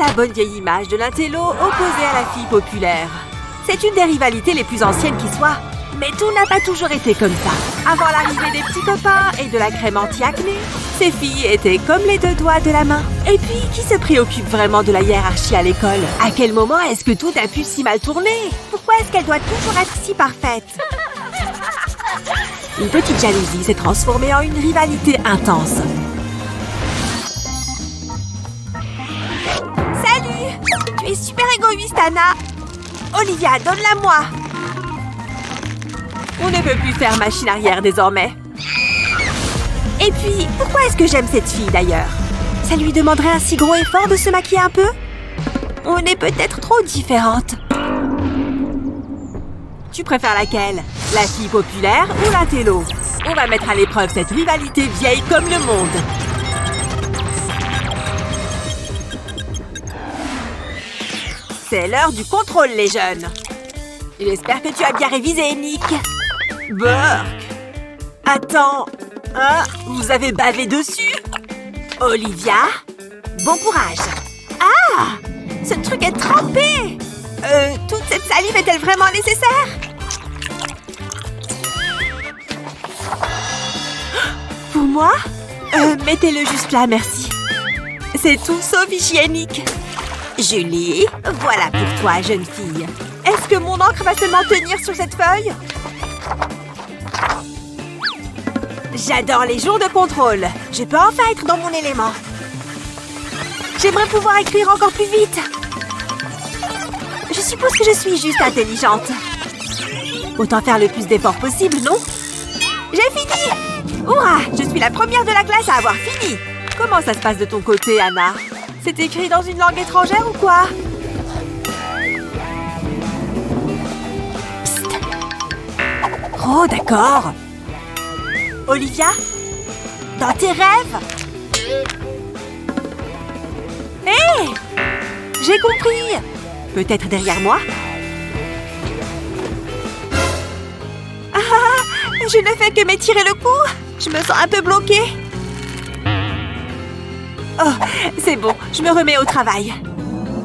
la bonne vieille image de l'intello opposé à la fille populaire. C'est une des rivalités les plus anciennes qui soit. Mais tout n'a pas toujours été comme ça. Avant l'arrivée des petits copains et de la crème anti-acné, ces filles étaient comme les deux doigts de la main. Et puis, qui se préoccupe vraiment de la hiérarchie à l'école? À quel moment est-ce que tout a pu si mal tourner? Pourquoi est-ce qu'elle doit toujours être si parfaite? Une petite jalousie s'est transformée en une rivalité intense. Salut! Tu es super égoïste, Anna! Olivia, donne-la-moi! On ne peut plus faire machine arrière désormais. Et puis, pourquoi est-ce que j'aime cette fille d'ailleurs? Ça lui demanderait un si gros effort de se maquiller un peu? On est peut-être trop différentes. Tu préfères laquelle? La fille populaire ou l'intello? On va mettre à l'épreuve cette rivalité vieille comme le monde. C'est l'heure du contrôle, les jeunes. J'espère que tu as bien révisé, Nick. Burk! Attends, hein? Vous avez bavé dessus? Olivia? Bon courage! Ah! Ce truc est trempé! Toute cette salive est-elle vraiment nécessaire? Pour moi? Mettez-le juste là, merci. C'est tout sauf hygiénique. Julie, voilà pour toi, jeune fille. Est-ce que mon encre va seulement tenir sur cette feuille? J'adore les jours de contrôle. Je peux enfin être dans mon élément. J'aimerais pouvoir écrire encore plus vite. Je suppose que je suis juste intelligente. Autant faire le plus d'efforts possible, non? J'ai fini! Hurrah! Je suis la première de la classe à avoir fini. Comment ça se passe de ton côté, Anna? C'est écrit dans une langue étrangère ou quoi? Psst! Oh, d'accord. Olivia? Dans tes rêves? Hé! J'ai compris! Peut-être derrière moi? Ah! Je ne fais que m'étirer le cou! Je me sens un peu bloquée. Oh, c'est bon, je me remets au travail.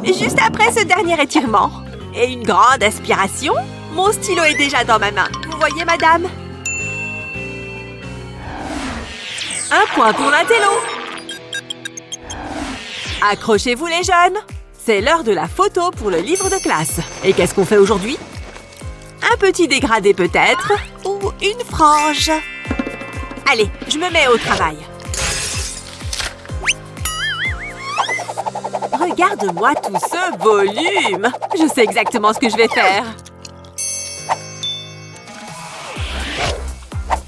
Juste après ce dernier étirement et une grande aspiration, mon stylo est déjà dans ma main. Vous voyez, madame? Un point pour l'intello. Accrochez-vous, les jeunes. C'est l'heure de la photo pour le livre de classe. Et qu'est-ce qu'on fait aujourd'hui? Un petit dégradé peut-être, ou une frange. Allez, je me mets au travail. Regarde-moi tout ce volume! Je sais exactement ce que je vais faire.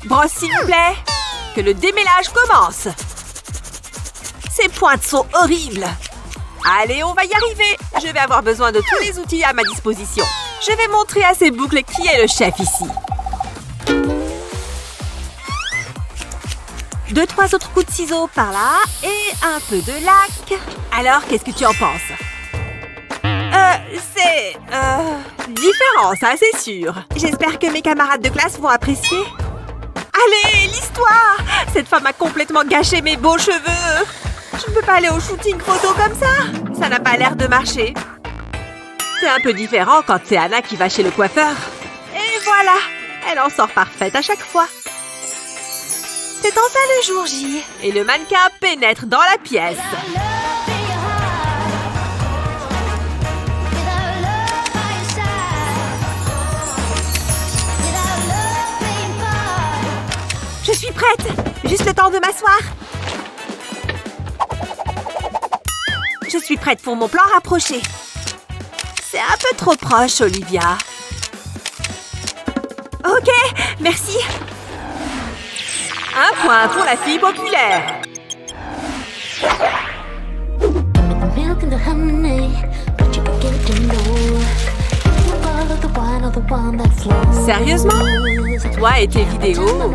Brosse, s'il vous plaît. Que le démêlage commence. Ces pointes sont horribles. Allez, on va y arriver. Je vais avoir besoin de tous les outils à ma disposition. Je vais montrer à ces boucles qui est le chef ici. 2-3 autres coups de ciseaux par là et un peu de lac. Alors, qu'est-ce que tu en penses? C'est différent, ça, c'est sûr. J'espère que mes camarades de classe vont apprécier. Allez, l'histoire! Cette femme a complètement gâché mes beaux cheveux. Je ne peux pas aller au shooting photo comme ça. Ça n'a pas l'air de marcher. C'est un peu différent quand c'est Anna qui va chez le coiffeur. Et voilà, elle en sort parfaite à chaque fois. C'est enfin le jour J. Et le mannequin pénètre dans la pièce. Je suis prête. Juste le temps de m'asseoir. Je suis prête pour mon plan rapproché. C'est un peu trop proche, Olivia. Ok, merci. Un point pour la fille populaire. Sérieusement? Toi et tes vidéos?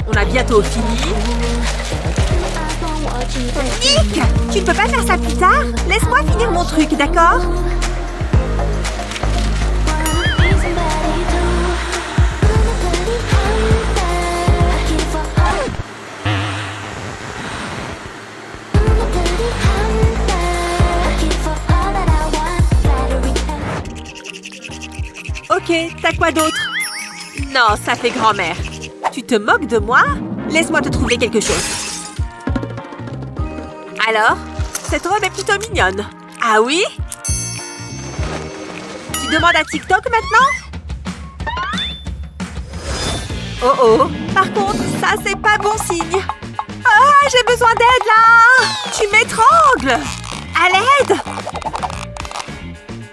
On a bientôt fini. Nick! Tu ne peux pas faire ça plus tard? Laisse-moi finir mon truc, d'accord? Ok, t'as quoi d'autre? Non, ça fait grand-mère. Tu te moques de moi? Laisse-moi te trouver quelque chose. Alors? Cette robe est plutôt mignonne. Ah oui? Tu demandes à TikTok maintenant? Oh oh! Par contre, ça c'est pas bon signe. Ah, j'ai besoin d'aide là! Tu m'étrangles! À l'aide!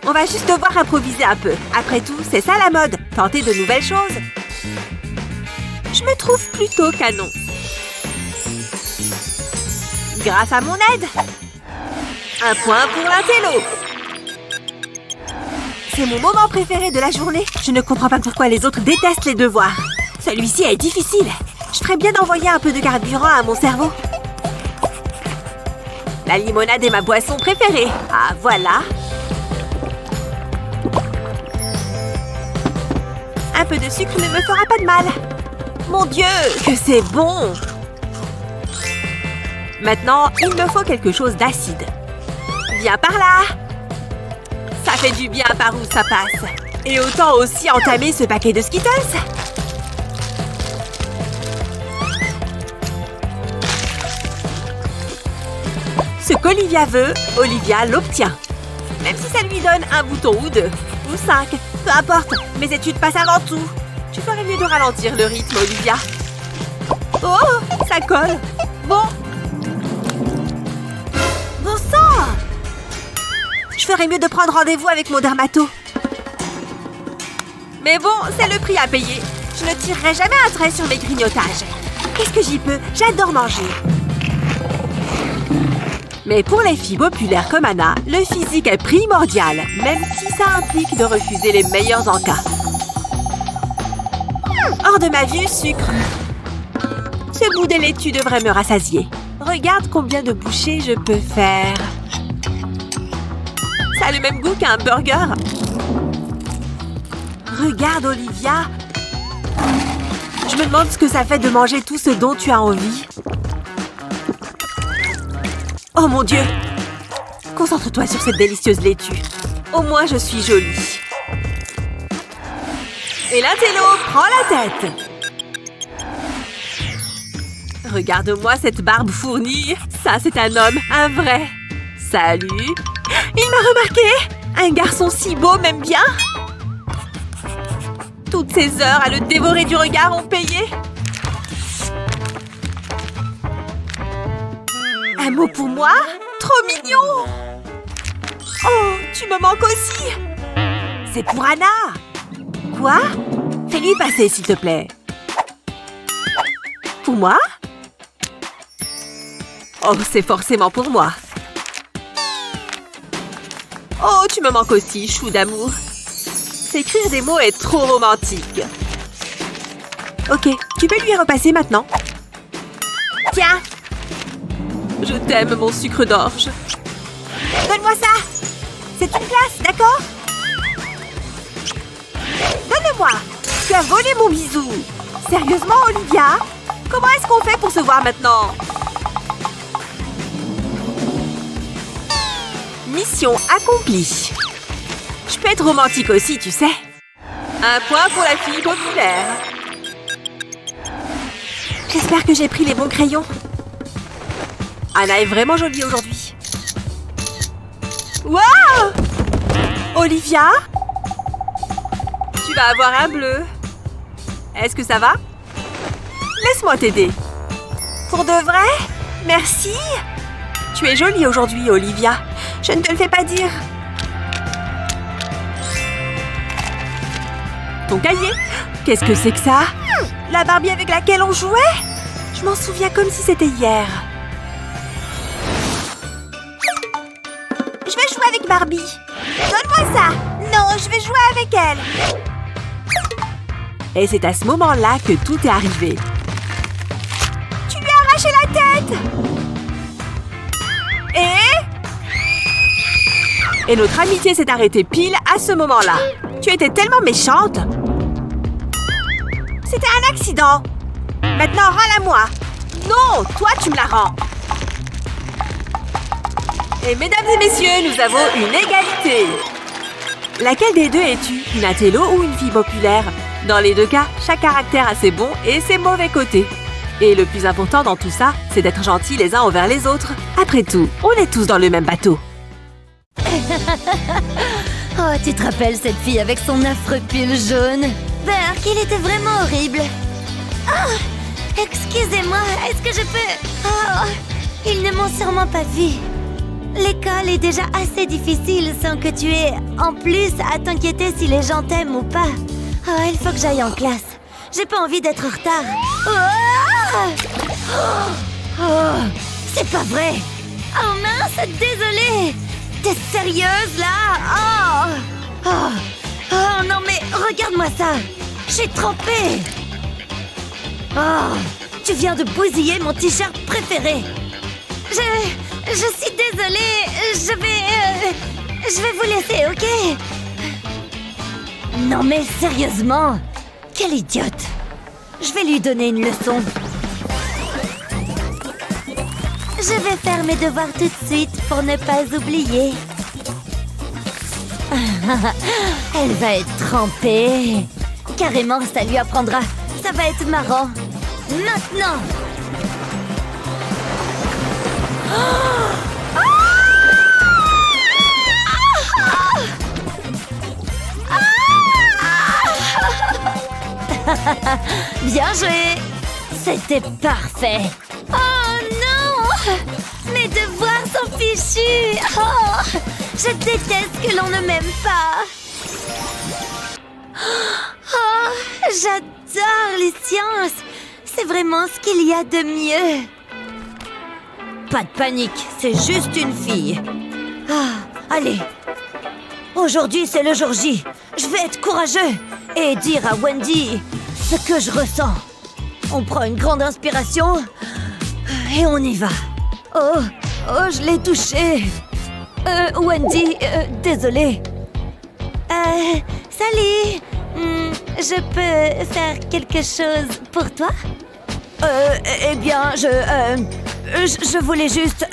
On va juste devoir improviser un peu. Après tout, c'est ça la mode. Tenter de nouvelles choses. Je me trouve plutôt canon. Grâce à mon aide. Un point pour l'intello. C'est mon moment préféré de la journée. Je ne comprends pas pourquoi les autres détestent les devoirs. Celui-ci est difficile. Je ferais bien d'envoyer un peu de carburant à mon cerveau. La limonade est ma boisson préférée. Ah, voilà. Un peu de sucre ne me fera pas de mal. Mon Dieu, que c'est bon! Maintenant, il me faut quelque chose d'acide. Viens par là! Ça fait du bien par où ça passe. Et autant aussi entamer ce paquet de Skittles. Ce qu'Olivia veut, Olivia l'obtient. Même si ça lui donne un bouton ou deux, ou 5, peu importe, mes études passent avant tout. Tu ferais mieux de ralentir le rythme, Olivia. Oh, ça colle. Bon. Bon sang! Je ferais mieux de prendre rendez-vous avec mon dermato. Mais bon, c'est le prix à payer. Je ne tirerai jamais un trait sur mes grignotages. Qu'est-ce que j'y peux? J'adore manger. Mais pour les filles populaires comme Anna, le physique est primordial, même si ça implique de refuser les meilleurs encas. Hors de ma vue, sucre. Ce bout de laitue devrait me rassasier. Regarde combien de bouchées je peux faire. Ça a le même goût qu'un burger. Regarde, Olivia. Je me demande ce que ça fait de manger tout ce dont tu as envie. Oh mon Dieu! Concentre-toi sur cette délicieuse laitue. Au moins, je suis jolie. Et l'intello, prends la tête! Regarde-moi cette barbe fournie. Ça, c'est un homme, un vrai. Salut! Il m'a remarqué! Un garçon si beau m'aime bien! Toutes ces heures à le dévorer du regard ont payé. Un mot pour moi? Trop mignon! Oh, tu me manques aussi! C'est pour Anna! Quoi? Fais-lui passer, s'il te plaît. Pour moi? Oh, c'est forcément pour moi. Oh, tu me manques aussi, chou d'amour. Écrire des mots est trop romantique. Ok, tu peux lui repasser maintenant. Tiens! Je t'aime, mon sucre d'orge. Donne-moi ça! C'est une glace, d'accord? Donne-le-moi! Tu as volé mon bisou! Sérieusement, Olivia? Comment est-ce qu'on fait pour se voir maintenant? Mission accomplie. Je peux être romantique aussi, tu sais. Un point pour la fille populaire. J'espère que j'ai pris les bons crayons. Anna est vraiment jolie aujourd'hui. Waouh! Olivia? Tu vas avoir un bleu. Est-ce que ça va? Laisse-moi t'aider. Pour de vrai? Merci. Tu es jolie aujourd'hui, Olivia. Je ne te le fais pas dire. Ton cahier? Qu'est-ce que c'est que ça? La Barbie avec laquelle on jouait? Je m'en souviens comme si c'était hier. Je vais jouer avec Barbie. Donne-moi ça. Non, je vais jouer avec elle. Et c'est à ce moment-là que tout est arrivé. Tu lui as arraché la tête. Et notre amitié s'est arrêtée pile à ce moment-là. Tu étais tellement méchante. C'était un accident. Maintenant, rends-la-moi. Non, toi, tu me la rends. Et mesdames et messieurs, nous avons une égalité. Laquelle des deux es-tu? Une intello ou une fille populaire? Dans les deux cas, chaque caractère a ses bons et ses mauvais côtés. Et le plus important dans tout ça, c'est d'être gentils les uns envers les autres. Après tout, on est tous dans le même bateau. Oh, tu te rappelles cette fille avec son affreux pull jaune? Burke, il était vraiment horrible. Oh, excusez-moi, est-ce que je peux... Oh, ils ne m'ont sûrement pas vu. L'école est déjà assez difficile sans que tu aies en plus à t'inquiéter si les gens t'aiment ou pas. Oh, il faut que j'aille en classe. J'ai pas envie d'être en retard. Oh, c'est pas vrai. Oh mince, désolée. T'es sérieuse là? Oh non mais regarde-moi ça. J'ai trempé. Oh, tu viens de bousiller mon t-shirt préféré. Je suis désolée. Je vais vous laisser, ok? Non mais sérieusement, quelle idiote. Je vais lui donner une leçon. Je vais faire mes devoirs tout de suite pour ne pas oublier. Elle va être trempée. Carrément, ça lui apprendra. Ça va être marrant. Maintenant. Bien joué. C'était parfait. Oh non! Mes devoirs sont fichus. Oh, je déteste que l'on ne m'aime pas. Oh, j'adore les sciences. C'est vraiment ce qu'il y a de mieux. Pas de panique, c'est juste une fille. Ah, allez. Aujourd'hui, c'est le jour J. Je vais être courageux et dire à Wendy ce que je ressens. On prend une grande inspiration et on y va. Oh, je l'ai touché. Wendy, désolée. Salut. Je peux faire quelque chose pour toi? Eh bien, je voulais juste...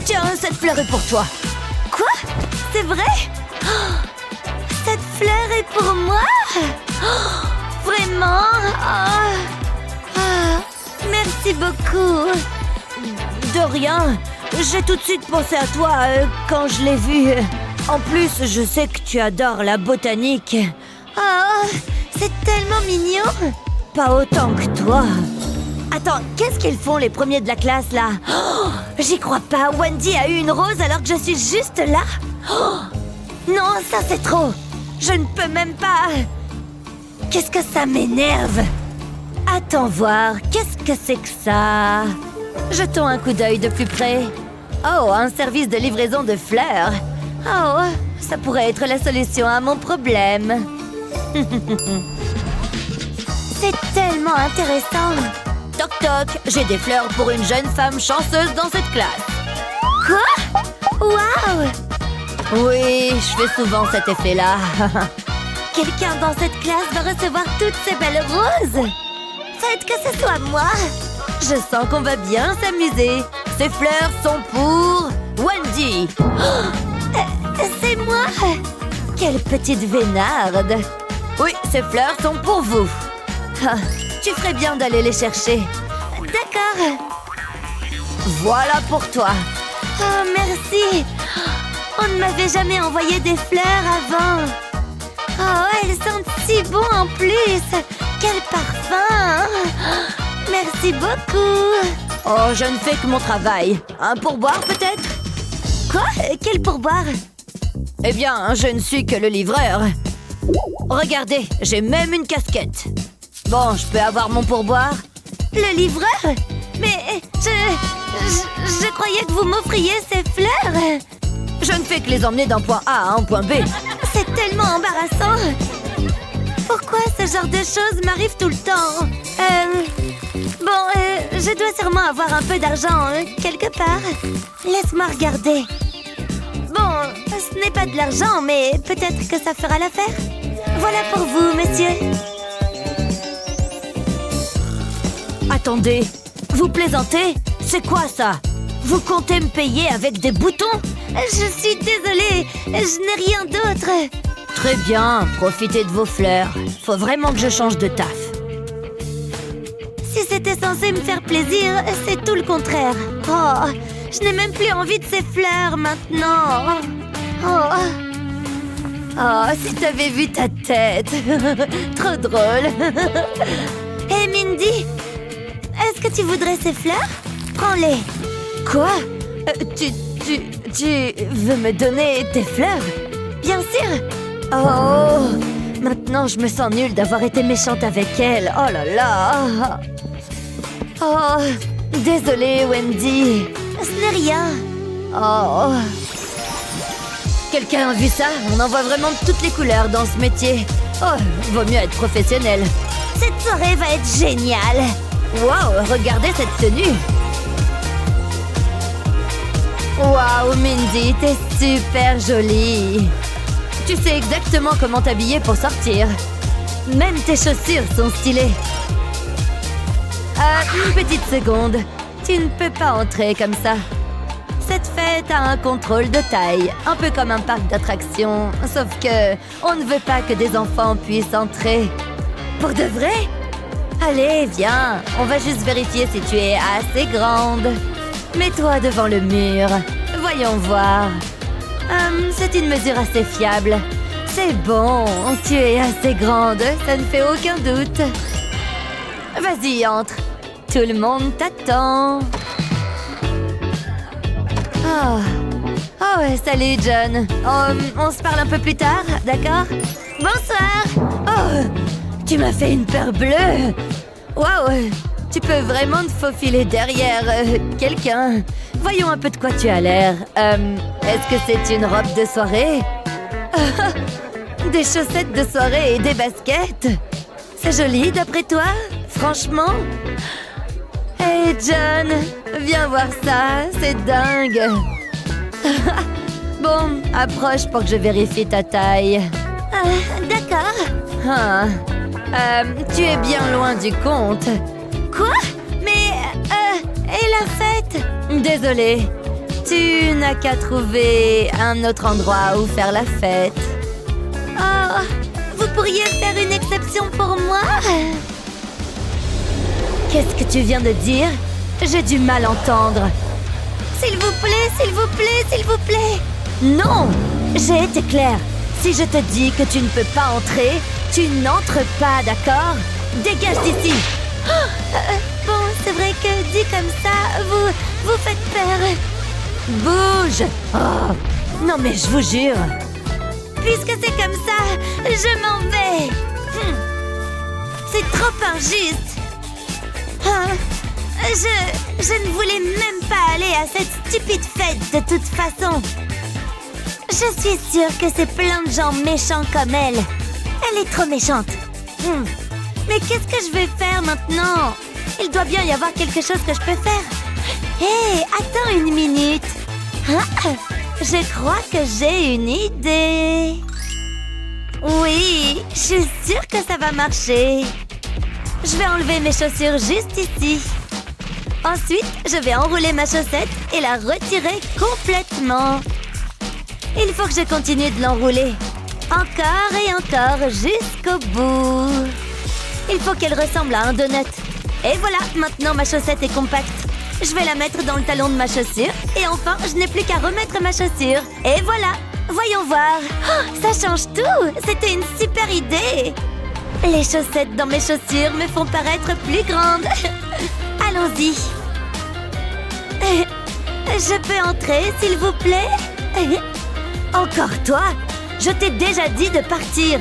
tiens, cette fleur est pour toi. Quoi? C'est vrai? Oh, cette fleur est pour moi? Oh, vraiment? Merci beaucoup. De rien. J'ai tout de suite pensé à toi quand je l'ai vue. En plus, je sais que tu adores la botanique. Oh, c'est tellement mignon. Pas autant que toi. Attends, qu'est-ce qu'ils font les premiers de la classe là? Oh, j'y crois pas. Wendy a eu une rose alors que je suis juste là. Oh, non, ça c'est trop. Je ne peux même pas. Qu'est-ce que ça m'énerve? Attends voir, qu'est-ce que c'est que ça? Jetons un coup d'œil de plus près. Oh, un service de livraison de fleurs. Oh, ça pourrait être la solution à mon problème. C'est tellement intéressant. Toc toc, j'ai des fleurs pour une jeune femme chanceuse dans cette classe. Quoi? Waouh! Oui, je fais souvent cet effet-là. Quelqu'un dans cette classe va recevoir toutes ces belles roses. Faites que ce soit moi. Je sens qu'on va bien s'amuser. Ces fleurs sont pour Wendy. Oh, c'est moi. Quelle petite vénarde. Oui, ces fleurs sont pour vous. Ah, tu ferais bien d'aller les chercher. D'accord. Voilà pour toi. Oh, merci. On ne m'avait jamais envoyé des fleurs avant. Oh, elles sentent si bon en plus. Quel parfum. Merci beaucoup. Oh, je ne fais que mon travail. Un pourboire peut-être? Quoi? Quel pourboire? Eh bien, je ne suis que le livreur. Regardez, j'ai même une casquette. Bon, je peux avoir mon pourboire? Le livreur? Mais je croyais que vous m'offriez ces fleurs. Je ne fais que les emmener d'un point A à un point B. C'est tellement embarrassant. Pourquoi ce genre de choses m'arrive tout le temps? Je dois sûrement avoir un peu d'argent quelque part. Laisse-moi regarder. Bon, ce n'est pas de l'argent, mais peut-être que ça fera l'affaire. Voilà pour vous, monsieur. Attendez, vous plaisantez? C'est quoi ça? Vous comptez me payer avec des boutons? Je suis désolée, je n'ai rien d'autre. Très bien, profitez de vos fleurs. Faut vraiment que je change de taf. Si c'était censé me faire plaisir, c'est tout le contraire. Oh, je n'ai même plus envie de ces fleurs maintenant. Oh, si t'avais vu ta tête. Trop drôle. Hé, Mindy, est-ce que tu voudrais ces fleurs? Prends-les. Quoi? Tu veux me donner tes fleurs? Bien sûr. Oh, maintenant je me sens nulle d'avoir été méchante avec elle. Oh là là. Oh, désolée Wendy. Ce n'est rien. Oh. Quelqu'un a vu ça? On en voit vraiment de toutes les couleurs dans ce métier. Oh, vaut mieux être professionnel. Cette soirée va être géniale. Wow, regardez cette tenue. Wow, Mindy, t'es super jolie. Tu sais exactement comment t'habiller pour sortir. Même tes chaussures sont stylées. Une petite seconde. Tu ne peux pas entrer comme ça. Cette fête a un contrôle de taille, un peu comme un parc d'attractions. Sauf que on ne veut pas que des enfants puissent entrer. Pour de vrai? Allez, viens. On va juste vérifier si tu es assez grande. Mets-toi devant le mur. Voyons voir. C'est une mesure assez fiable. C'est bon, tu es assez grande, ça ne fait aucun doute. Vas-y, entre. Tout le monde t'attend. Oh, salut John. On se parle un peu plus tard, d'accord? Bonsoir. Oh, tu m'as fait une peur bleue. Waouh, tu peux vraiment te faufiler derrière quelqu'un. Voyons un peu de quoi tu as l'air. Est-ce que c'est une robe de soirée? Des chaussettes de soirée et des baskets? C'est joli d'après toi? Franchement? Hey John, viens voir ça, c'est dingue. Bon, approche pour que je vérifie ta taille. D'accord. Tu es bien loin du compte. Quoi? Mais, et la fête? Désolée, tu n'as qu'à trouver un autre endroit où faire la fête. Oh, vous pourriez faire une exception pour moi? Qu'est-ce que tu viens de dire? J'ai du mal à entendre. S'il vous plaît, s'il vous plaît, s'il vous plaît. Non! J'ai été claire. Si je te dis que tu ne peux pas entrer, tu n'entres pas, d'accord? Dégage d'ici! Bon, c'est vrai que dit comme ça, vous faites peur. Bouge! Oh, non mais je vous jure. Puisque c'est comme ça, je m'en vais. C'est trop injuste. Je ne voulais même pas aller à cette stupide fête de toute façon. Je suis sûre que c'est plein de gens méchants comme elle. Elle est trop méchante. Mais qu'est-ce que je vais faire maintenant? Il doit bien y avoir quelque chose que je peux faire. Hé, attends une minute. Je crois que j'ai une idée. Oui, je suis sûre que ça va marcher. Je vais enlever mes chaussures juste ici. Ensuite, je vais enrouler ma chaussette et la retirer complètement. Il faut que je continue de l'enrouler. Encore et encore jusqu'au bout. Il faut qu'elle ressemble à un donut. Et voilà, maintenant ma chaussette est compacte. Je vais la mettre dans le talon de ma chaussure. Et enfin, je n'ai plus qu'à remettre ma chaussure. Et voilà, voyons voir. Oh, ça change tout. C'était une super idée. Les chaussettes dans mes chaussures me font paraître plus grande. Allons-y. Je peux entrer, s'il vous plaît? Encore toi? Je t'ai déjà dit de partir.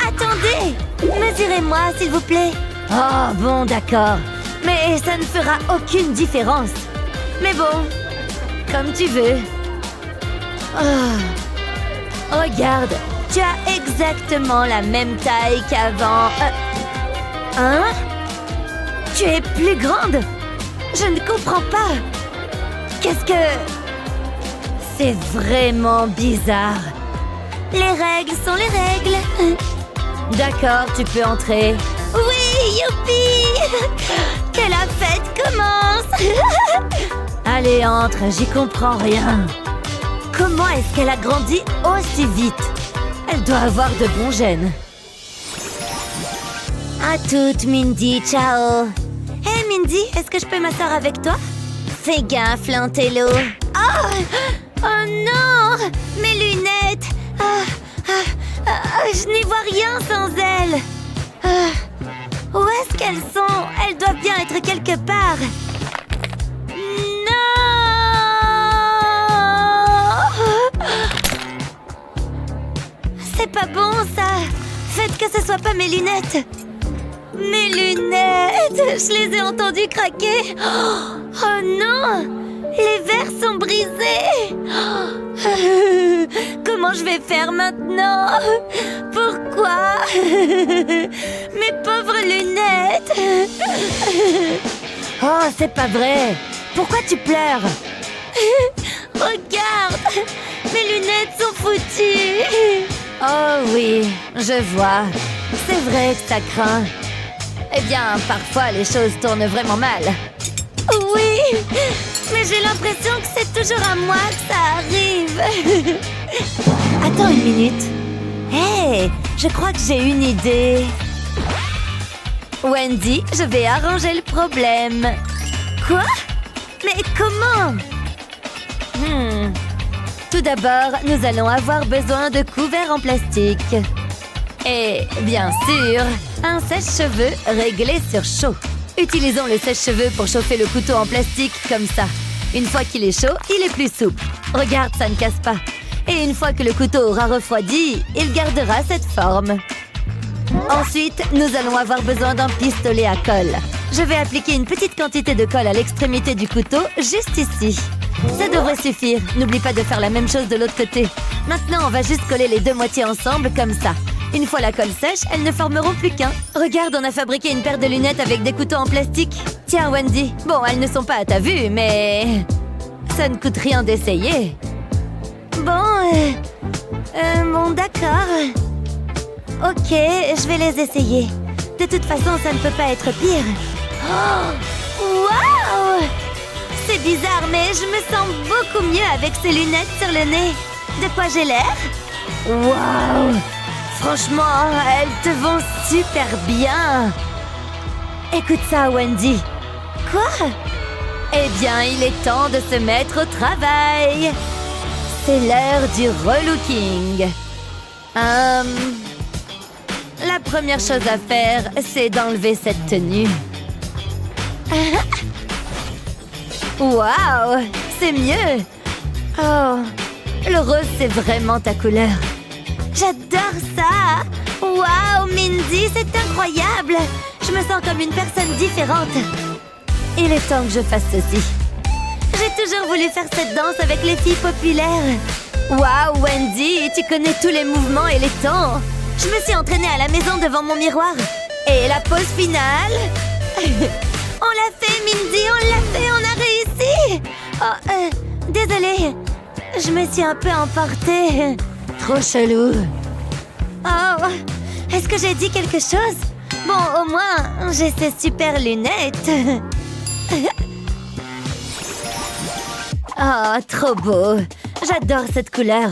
Attendez! Mesurez-moi, s'il vous plaît. Oh, bon, d'accord. Mais ça ne fera aucune différence. Mais bon, comme tu veux. Oh. Regarde, tu as exactement la même taille qu'avant. Hein? Tu es plus grande? Je ne comprends pas. Qu'est-ce que... C'est vraiment bizarre. Les règles sont les règles. D'accord, tu peux entrer. Oui, youpi! Que la fête commence! Allez, entre, j'y comprends rien. Comment est-ce qu'elle a grandi aussi vite? Elle doit avoir de bons gènes. À toutes, Mindy, ciao. Hey, Mindy, est-ce que je peux m'asseoir avec toi? Fais gaffe, Lantello. Oh non! Mes lunettes! Je n'y vois rien sans elles. Où est-ce qu'elles sont? Elles doivent bien être quelque part. Non! C'est pas bon, ça. Faites que ce soit pas mes lunettes. Mes lunettes! Je les ai entendues craquer. Oh non! Les verres sont brisés. Comment je vais faire maintenant? Pourquoi? Mes pauvres lunettes. Oh, c'est pas vrai. Pourquoi tu pleures? Regarde, mes lunettes sont foutues. Oh oui, je vois. C'est vrai que ça craint. Eh bien, parfois les choses tournent vraiment mal. Oui, mais j'ai l'impression que c'est toujours à moi que ça arrive. Attends une minute. Hé, je crois que j'ai une idée. Wendy, je vais arranger le problème. Quoi? Mais comment? Tout d'abord, nous allons avoir besoin de couverts en plastique. Et, bien sûr, un sèche-cheveux réglé sur chaud. Utilisons le sèche-cheveux pour chauffer le couteau en plastique comme ça. Une fois qu'il est chaud, il est plus souple. Regarde, ça ne casse pas. Et une fois que le couteau aura refroidi, il gardera cette forme. Ensuite, nous allons avoir besoin d'un pistolet à colle. Je vais appliquer une petite quantité de colle à l'extrémité du couteau, juste ici. Ça devrait suffire. N'oublie pas de faire la même chose de l'autre côté. Maintenant, on va juste coller les deux moitiés ensemble comme ça. Une fois la colle sèche, elles ne formeront plus qu'un. Regarde, on a fabriqué une paire de lunettes avec des couteaux en plastique. Tiens, Wendy. Bon, elles ne sont pas à ta vue, mais... ça ne coûte rien d'essayer. Bon, d'accord. Ok, je vais les essayer. De toute façon, ça ne peut pas être pire. Oh, wow! C'est bizarre, mais je me sens beaucoup mieux avec ces lunettes sur le nez. De quoi j'ai l'air? Wow! Franchement, elles te vont super bien. Écoute ça, Wendy. Quoi? Eh bien, il est temps de se mettre au travail. C'est l'heure du relooking. La première chose à faire, c'est d'enlever cette tenue. Waouh, c'est mieux. Oh, le rose, c'est vraiment ta couleur. J'adore ça. Waouh, Mindy, c'est incroyable. Je me sens comme une personne différente. Il est temps que je fasse ceci. J'ai toujours voulu faire cette danse avec les filles populaires. Waouh, Wendy, tu connais tous les mouvements et les temps. Je me suis entraînée à la maison devant mon miroir. Et la pause finale... On l'a fait, Mindy, on l'a fait, on a réussi. Oh, désolée. Je me suis un peu emportée. Trop chelou. Oh, est-ce que j'ai dit quelque chose? Bon, au moins, j'ai ces super lunettes. Oh, trop beau. J'adore cette couleur.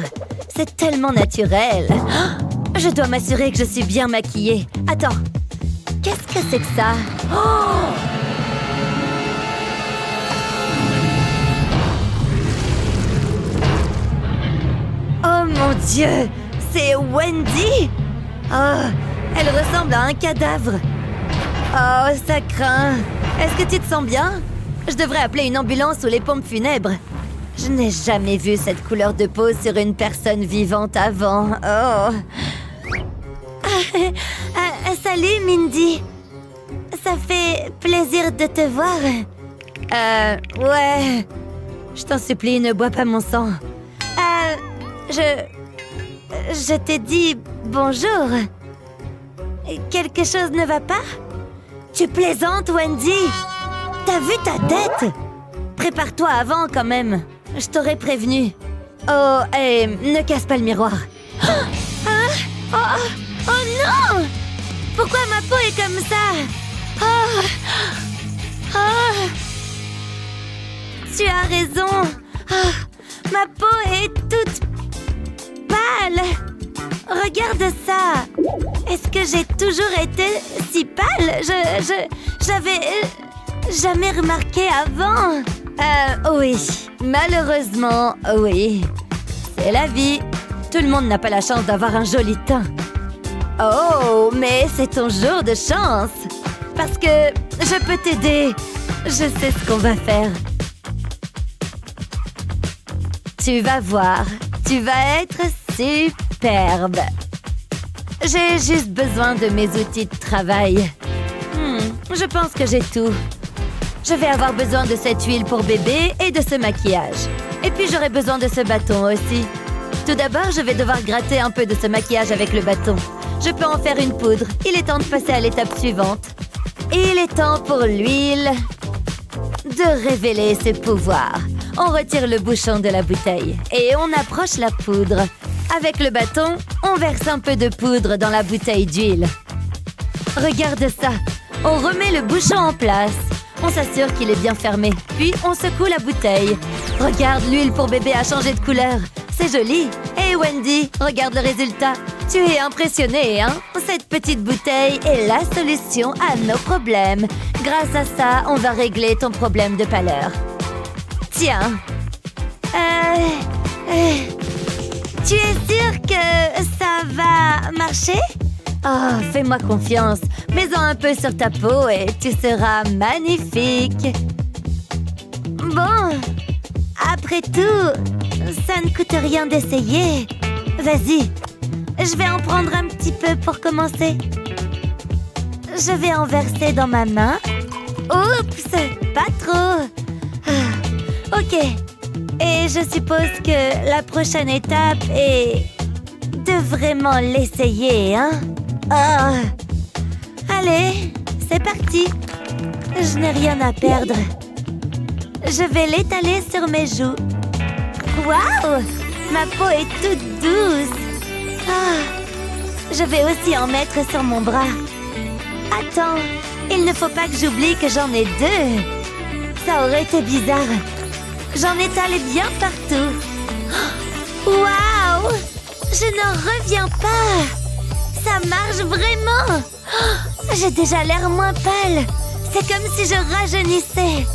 C'est tellement naturel. Oh, je dois m'assurer que je suis bien maquillée. Attends, qu'est-ce que c'est que ça? Oh mon Dieu, c'est Wendy? Oh, elle ressemble à un cadavre. Oh, ça craint. Est-ce que tu te sens bien? Je devrais appeler une ambulance ou les pompes funèbres. Je n'ai jamais vu cette couleur de peau sur une personne vivante avant. Oh. Salut, Mindy. Ça fait plaisir de te voir. Ouais. Je t'en supplie, ne bois pas mon sang. Je t'ai dit bonjour. Quelque chose ne va pas? Tu plaisantes, Wendy? T'as vu ta tête? Prépare-toi avant, quand même. Je t'aurais prévenu. Oh, ne casse pas le miroir. Oh non! Pourquoi ma peau est comme ça? Tu as raison. Ah, ma peau est toute pâle. Regarde ça. Est-ce que j'ai toujours été si pâle? J'avais jamais remarqué avant. Oui. Malheureusement, oui. C'est la vie. Tout le monde n'a pas la chance d'avoir un joli teint. Oh, mais c'est ton jour de chance. Parce que je peux t'aider. Je sais ce qu'on va faire. Tu vas voir. Tu vas être superbe. J'ai juste besoin de mes outils de travail. Je pense que j'ai tout. Je vais avoir besoin de cette huile pour bébé et de ce maquillage. Et puis j'aurai besoin de ce bâton aussi. Tout d'abord, je vais devoir gratter un peu de ce maquillage avec le bâton. Je peux en faire une poudre. Il est temps de passer à l'étape suivante. Il est temps pour l'huile de révéler ses pouvoirs. On retire le bouchon de la bouteille et on approche la poudre. Avec le bâton, on verse un peu de poudre dans la bouteille d'huile. Regarde ça. On remet le bouchon en place. On s'assure qu'il est bien fermé. Puis, on secoue la bouteille. Regarde, l'huile pour bébé a changé de couleur. C'est joli. Hey Wendy, regarde le résultat. Tu es impressionnée, hein? Cette petite bouteille est la solution à nos problèmes. Grâce à ça, on va régler ton problème de pâleur. Tiens. Tu es sûre que ça va marcher? Oh, fais-moi confiance. Mets-en un peu sur ta peau et tu seras magnifique. Bon, après tout, ça ne coûte rien d'essayer. Vas-y, je vais en prendre un petit peu pour commencer. Je vais en verser dans ma main. Oups, pas trop. Ok, et je suppose que la prochaine étape est de vraiment l'essayer, hein? Oh. Allez, c'est parti. Je n'ai rien à perdre. Je vais l'étaler sur mes joues. Waouh! Ma peau est toute douce. Je vais aussi en mettre sur mon bras. Attends, il ne faut pas que j'oublie que j'en ai deux. Ça aurait été bizarre. J'en étale bien partout. Waouh! Je n'en reviens pas. Ça marche vraiment. J'ai déjà l'air moins pâle. C'est comme si je rajeunissais.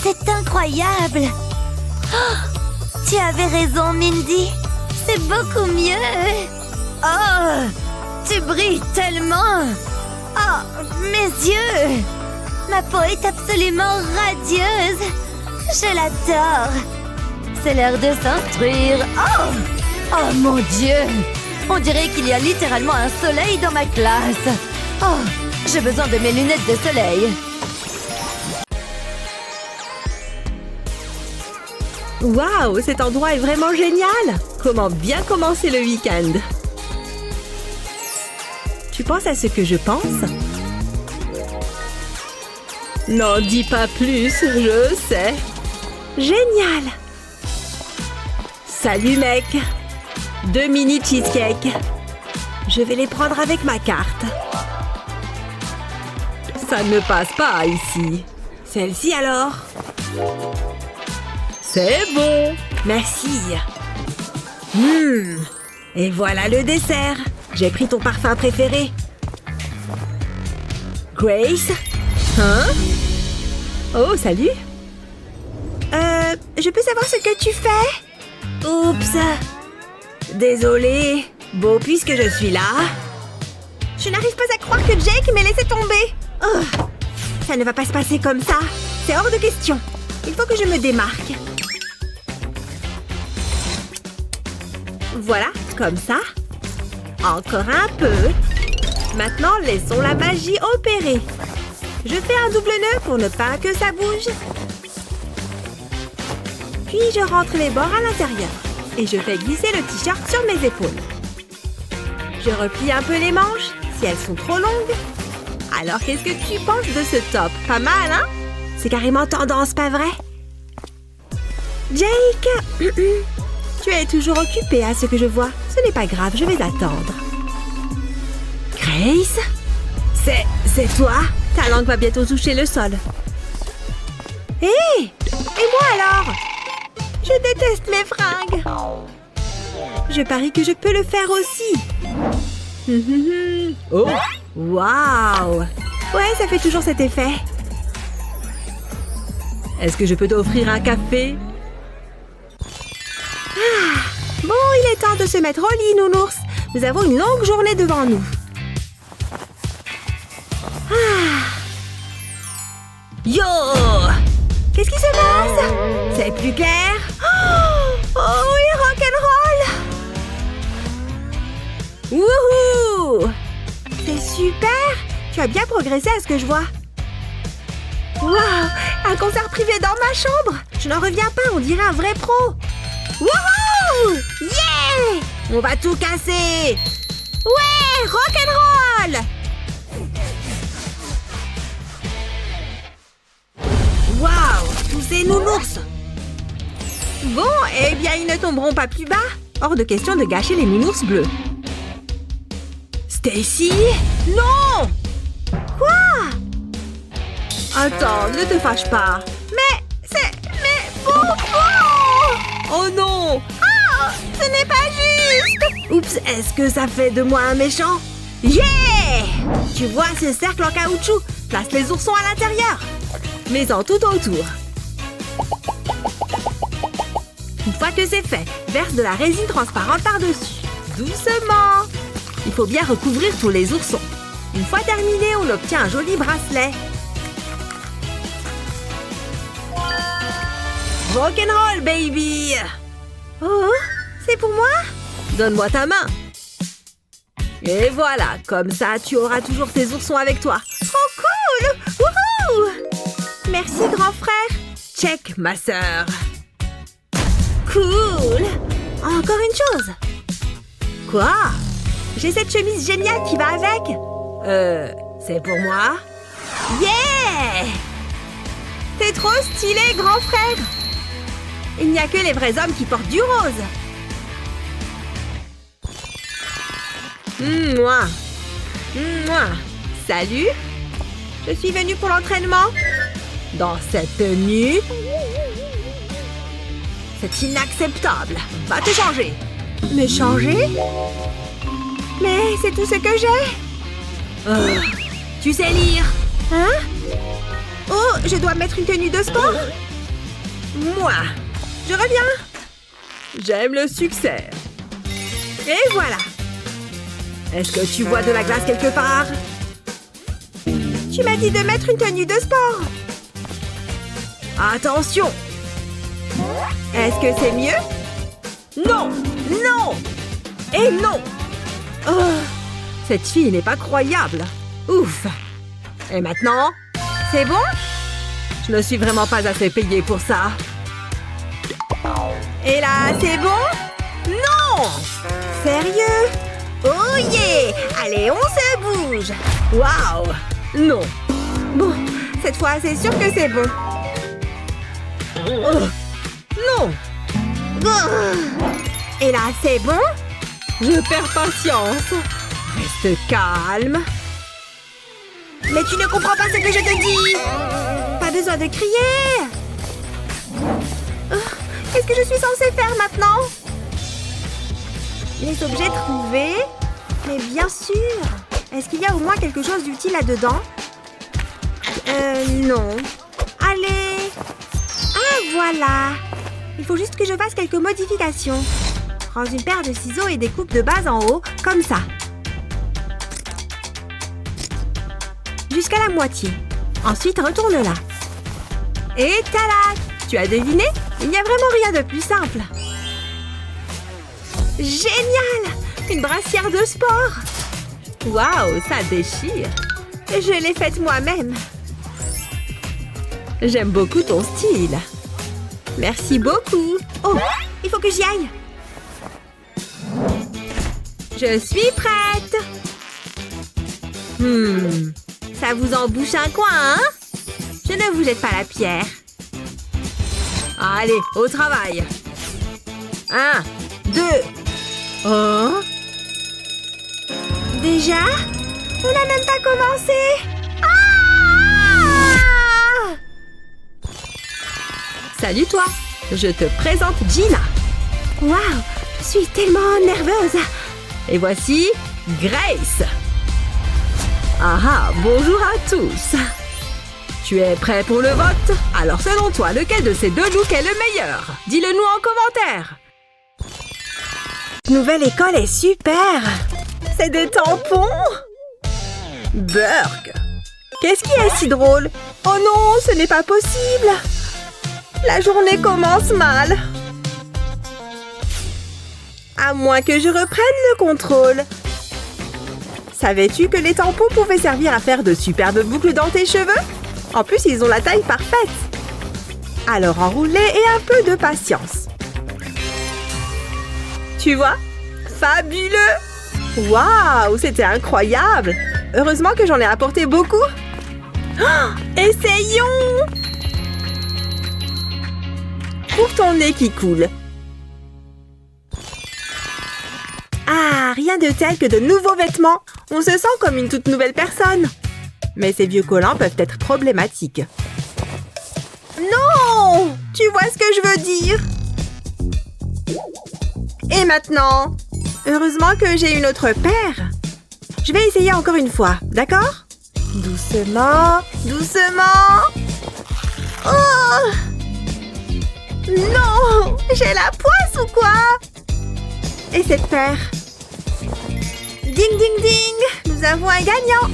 C'est incroyable. Tu avais raison, Mindy. C'est beaucoup mieux. Oh, tu brilles tellement. Oh, mes yeux. Ma peau est absolument radieuse. Je l'adore. C'est l'heure de s'instruire. Oh, mon Dieu. On dirait qu'il y a littéralement un soleil dans ma classe. Oh, j'ai besoin de mes lunettes de soleil. Waouh, cet endroit est vraiment génial! Comment bien commencer le week-end? Tu penses à ce que je pense? N'en dis pas plus, je sais. Génial! Salut mec! 2 mini cheesecakes. Je vais les prendre avec ma carte. Ça ne passe pas ici. Celle-ci alors? C'est bon. Merci. Et voilà le dessert. J'ai pris ton parfum préféré. Grace? Hein? Oh, salut. Je peux savoir ce que tu fais? Oups. Désolée. Bon, puisque je suis là... Je n'arrive pas à croire que Jake m'ait laissé tomber. Oh, ça ne va pas se passer comme ça. C'est hors de question. Il faut que je me démarque. Voilà, comme ça. Encore un peu. Maintenant, laissons la magie opérer. Je fais un double nœud pour ne pas que ça bouge. Puis, je rentre les bords à l'intérieur. Et je fais glisser le t-shirt sur mes épaules. Je replie un peu les manches, si elles sont trop longues. Alors, qu'est-ce que tu penses de ce top? Pas mal, hein? C'est carrément tendance, pas vrai? Jake, tu es toujours occupé à ce que je vois. Ce n'est pas grave, je vais attendre. Grace? C'est toi? Ta langue va bientôt toucher le sol. Hé! Et moi alors? Je déteste mes fringues. Je parie que je peux le faire aussi. Oh! Waouh! Ouais, ça fait toujours cet effet. Est-ce que je peux t'offrir un café? Bon, il est temps de se mettre au lit, nounours. Nous avons une longue journée devant nous. Yo! Qu'est-ce qui se passe? C'est plus clair? Oh oui, rock'n'roll! Wouhou! C'est super! Tu as bien progressé à ce que je vois. Waouh! Un concert privé dans ma chambre! Je n'en reviens pas, on dirait un vrai pro! Wouhou! Yeah! On va tout casser! Ouais! Rock'n'roll! Waouh! Tous ces nounours! Bon, eh bien, ils ne tomberont pas plus bas. Hors de question de gâcher les nounours bleus. Stacy? Non! Quoi? Attends, ne te fâche pas. Mais pourquoi? Oh non! Ah! Ce n'est pas juste! Oups, est-ce que ça fait de moi un méchant? Yeah! Tu vois ce cercle en caoutchouc? Place les oursons à l'intérieur. Mets-en tout autour. Une fois que c'est fait, verse de la résine transparente par-dessus. Doucement. Il faut bien recouvrir tous les oursons. Une fois terminé, on obtient un joli bracelet. Rock'n'roll, baby! Oh, c'est pour moi? Donne-moi ta main. Et voilà, comme ça, tu auras toujours tes oursons avec toi. Oh, cool! Wouhou! Merci, grand frère. Check, ma sœur. Cool! Encore une chose. Quoi? J'ai cette chemise géniale qui va avec. C'est pour moi? Yeah! T'es trop stylé, grand frère. Il n'y a que les vrais hommes qui portent du rose. Mouah. Mouah. Salut. Je suis venue pour l'entraînement. Dans cette tenue. C'est inacceptable. Va te changer. Me changer? Mais c'est tout ce que j'ai. Tu sais lire. Hein? Oh, je dois mettre une tenue de sport? Moi. Je reviens. J'aime le succès. Et voilà. Est-ce que tu vois de la glace quelque part? Tu m'as dit de mettre une tenue de sport. Attention. Est-ce que c'est mieux? Non! Non! Et non! Oh, cette fille n'est pas croyable. Ouf! Et maintenant? C'est bon? Je ne suis vraiment pas assez payée pour ça. Et là, c'est bon? Non! Sérieux? Oh yeah! Allez, on se bouge! Waouh! Non! Bon, cette fois, c'est sûr que c'est bon. Oh. Non! Et là, c'est bon? Je perds patience. Reste calme. Mais tu ne comprends pas ce que je te dis! Pas besoin de crier! Qu'est-ce que je suis censée faire maintenant? Les objets trouvés? Mais bien sûr! Est-ce qu'il y a au moins quelque chose d'utile là-dedans? Non. Allez! Ah, voilà! Il faut juste que je fasse quelques modifications. Prends une paire de ciseaux et découpe de base en haut, comme ça. Jusqu'à la moitié. Ensuite, retourne là. Et tada! Tu as deviné? Il n'y a vraiment rien de plus simple. Génial! Une brassière de sport! Waouh, ça déchire! Je l'ai faite moi-même. J'aime beaucoup ton style. Merci beaucoup. Oh, il faut que j'y aille. Je suis prête. Ça vous en bouche un coin, hein? Je ne vous jette pas la pierre. Allez, au travail. 1, 2. Oh. Déjà? On n'a même pas commencé. Ah! Salut toi, je te présente Gina. Waouh, je suis tellement nerveuse. Et voici Grace. Bonjour à tous. Tu es prêt pour le vote? Alors selon toi, lequel de ces deux looks est le meilleur? Dis-le nous en commentaire. Nouvelle école est super. C'est des tampons? Burk. Qu'est-ce qui est si drôle? Oh non, ce n'est pas possible. La journée commence mal. À moins que je reprenne le contrôle. Savais-tu que les tampons pouvaient servir à faire de superbes boucles dans tes cheveux? En plus, ils ont la taille parfaite. Alors enroule-les et un peu de patience. Tu vois? Fabuleux! Waouh, c'était incroyable! Heureusement que j'en ai apporté beaucoup. Oh, essayons! Pour ton nez qui coule. Ah, rien de tel que de nouveaux vêtements. On se sent comme une toute nouvelle personne. Mais ces vieux collants peuvent être problématiques. Non! Tu vois ce que je veux dire? Et maintenant? Heureusement que j'ai une autre paire. Je vais essayer encore une fois, d'accord? Doucement, doucement. Oh! Non! J'ai la poisse ou quoi? Et cette paire? Ding, ding, ding! Nous avons un gagnant!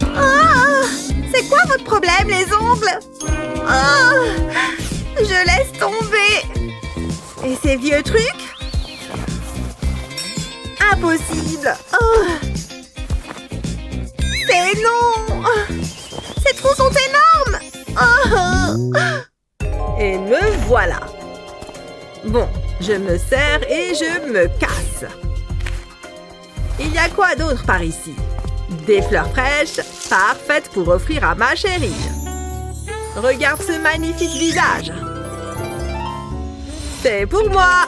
Oh! C'est quoi votre problème, les ongles? Oh! Je laisse tomber! Et ces vieux trucs? Impossible! Oh! C'est non! Ces trous sont énormes! Oh! Et me voilà! Bon, je me sers et je me casse. Il y a quoi d'autre par ici? Des fleurs fraîches, parfaites pour offrir à ma chérie. Regarde ce magnifique visage. C'est pour moi.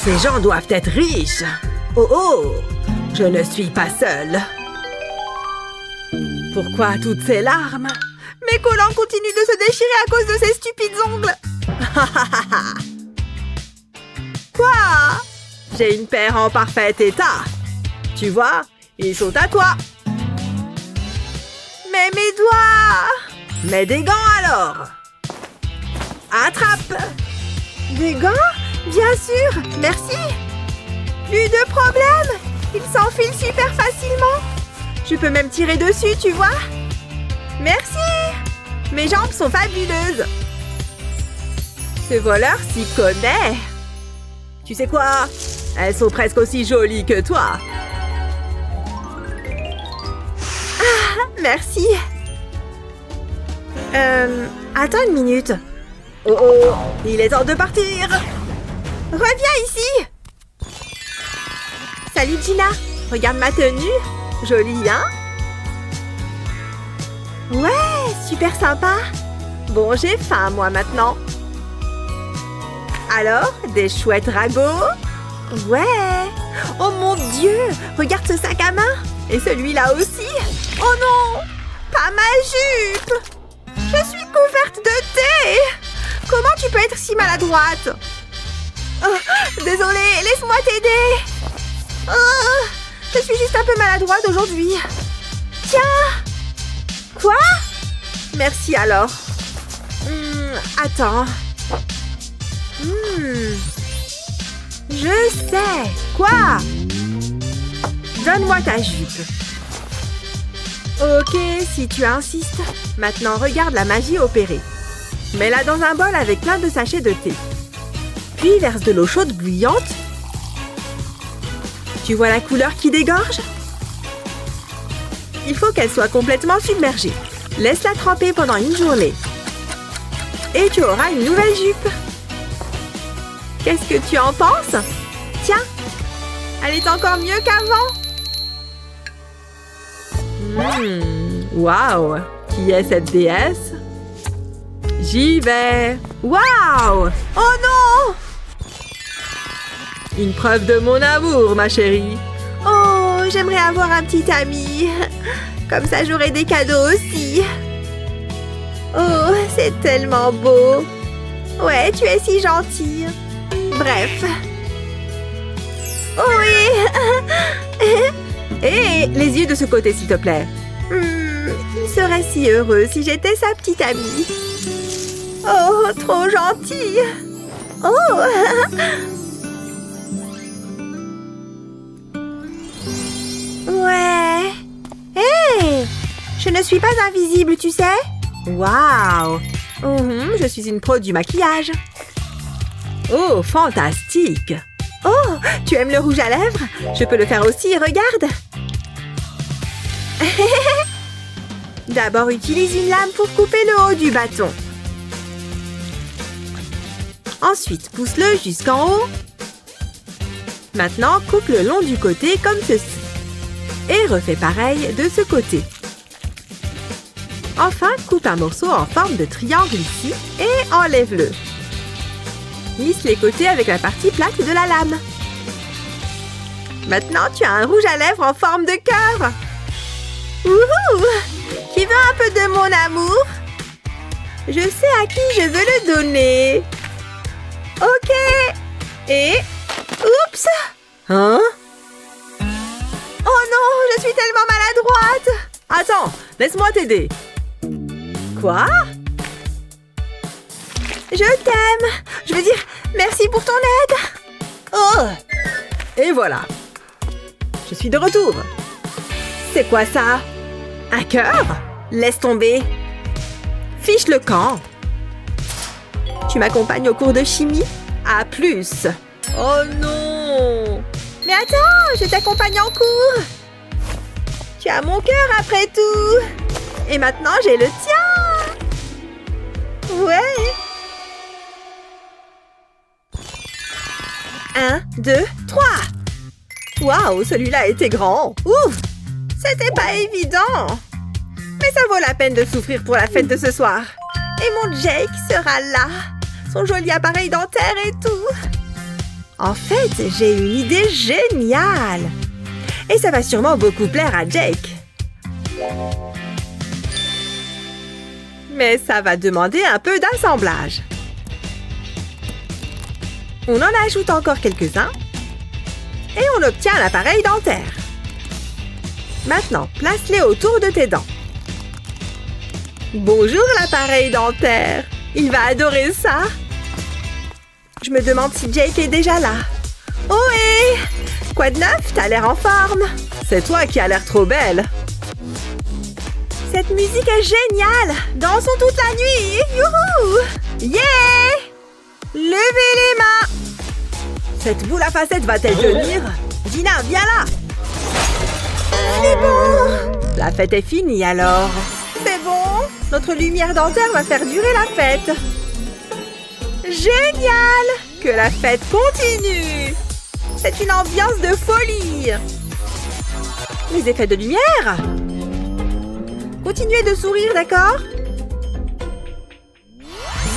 Ces gens doivent être riches. Oh oh, je ne suis pas seule. Pourquoi toutes ces larmes? Mes collants continuent de se déchirer à cause de ces stupides ongles. Quoi? J'ai une paire en parfait état. Tu vois, ils sont à toi. Mais mes doigts! Mets des gants alors. Attrape. Des gants? Bien sûr, merci. Plus de problème. Ils s'enfilent super facilement. Je peux même tirer dessus, tu vois? Merci. Mes jambes sont fabuleuses. Ce voleur s'y connaît. Tu sais quoi? Elles sont presque aussi jolies que toi. Ah, merci. Attends une minute. Oh oh, il est temps de partir. Reviens ici. Salut Gina. Regarde ma tenue. Jolie, hein? Ouais, super sympa. Bon, j'ai faim, moi, maintenant. Alors, des chouettes ragots? Ouais. Oh mon Dieu, regarde ce sac à main. Et celui-là aussi. Oh non, pas ma jupe. Je suis couverte de thé. Comment tu peux être si maladroite? Oh, désolée, laisse-moi t'aider. Oh, je suis juste un peu maladroite aujourd'hui. Tiens. Quoi? Merci alors. Attends. Je sais. Quoi? Donne-moi ta jupe. Ok, si tu insistes. Maintenant, regarde la magie opérer. Mets-la dans un bol avec plein de sachets de thé. Puis verse de l'eau chaude bouillante. Tu vois la couleur qui dégorge? Il faut qu'elle soit complètement submergée. Laisse-la tremper pendant une journée. Et tu auras une nouvelle jupe. Qu'est-ce que tu en penses? Tiens, elle est encore mieux qu'avant. Waouh! Qui est cette déesse? J'y vais! Waouh! Oh non! Une preuve de mon amour, ma chérie. Oh, j'aimerais avoir un petit ami. Comme ça, j'aurai des cadeaux aussi. Oh, C'est tellement beau. Ouais, tu es si gentille. Bref. Oh oui. Hé, les yeux de ce côté, s'il te plaît. Il serait si heureux si j'étais sa petite amie. Oh, trop gentille. Oh. Ouais. Hé, je ne suis pas invisible, tu sais. Waouh. Je suis une pro du maquillage. Oh, fantastique. Oh, tu aimes le rouge à lèvres? Je peux le faire aussi, regarde. D'abord, utilise une lame pour couper le haut du bâton. Ensuite, pousse-le jusqu'en haut. Maintenant, coupe le long du côté comme ceci. Et refais pareil de ce côté. Enfin, coupe un morceau en forme de triangle ici et enlève-le. Lisse les côtés avec la partie plate de la lame. Maintenant, tu as un rouge à lèvres en forme de cœur. Wouhou! Qui veut un peu de mon amour? Je sais à qui je veux le donner. Ok. Et... Oups! Hein? Oh non, je suis tellement maladroite! Attends, laisse-moi t'aider. Quoi? Je t'aime. Je veux dire, merci pour ton aide. Oh! Et voilà. Je suis de retour. C'est quoi ça? Un cœur? Laisse tomber. Fiche le camp. Tu m'accompagnes au cours de chimie? À plus. Oh non! Mais attends, je t'accompagne en cours. Tu as mon cœur après tout. Et maintenant, j'ai le tien. Ouais. 1, 2, 3. Waouh, celui-là était grand. Ouf! C'était pas évident. Mais ça vaut la peine de souffrir pour la fête de ce soir. Et mon Jake sera là. Son joli appareil dentaire et tout. En fait, j'ai une idée géniale. Et ça va sûrement beaucoup plaire à Jake. Mais ça va demander un peu d'assemblage. On en ajoute encore quelques-uns. Et on obtient un appareil dentaire. Maintenant, place-les autour de tes dents. Bonjour l'appareil dentaire. Il va adorer ça. Je me demande si Jake est déjà là. Oh hé! Quoi de neuf? T'as l'air en forme. C'est toi qui as l'air trop belle. Cette musique est géniale. Dansons toute la nuit. Youhou! Yeah! Levez les mains. Cette boule à facettes va-t-elle tenir? Gina, viens là. C'est bon. La fête est finie alors. C'est bon. Notre lumière dentaire va faire durer la fête. Génial! Que la fête continue. C'est une ambiance de folie. Les effets de lumière. Continuez de sourire, d'accord?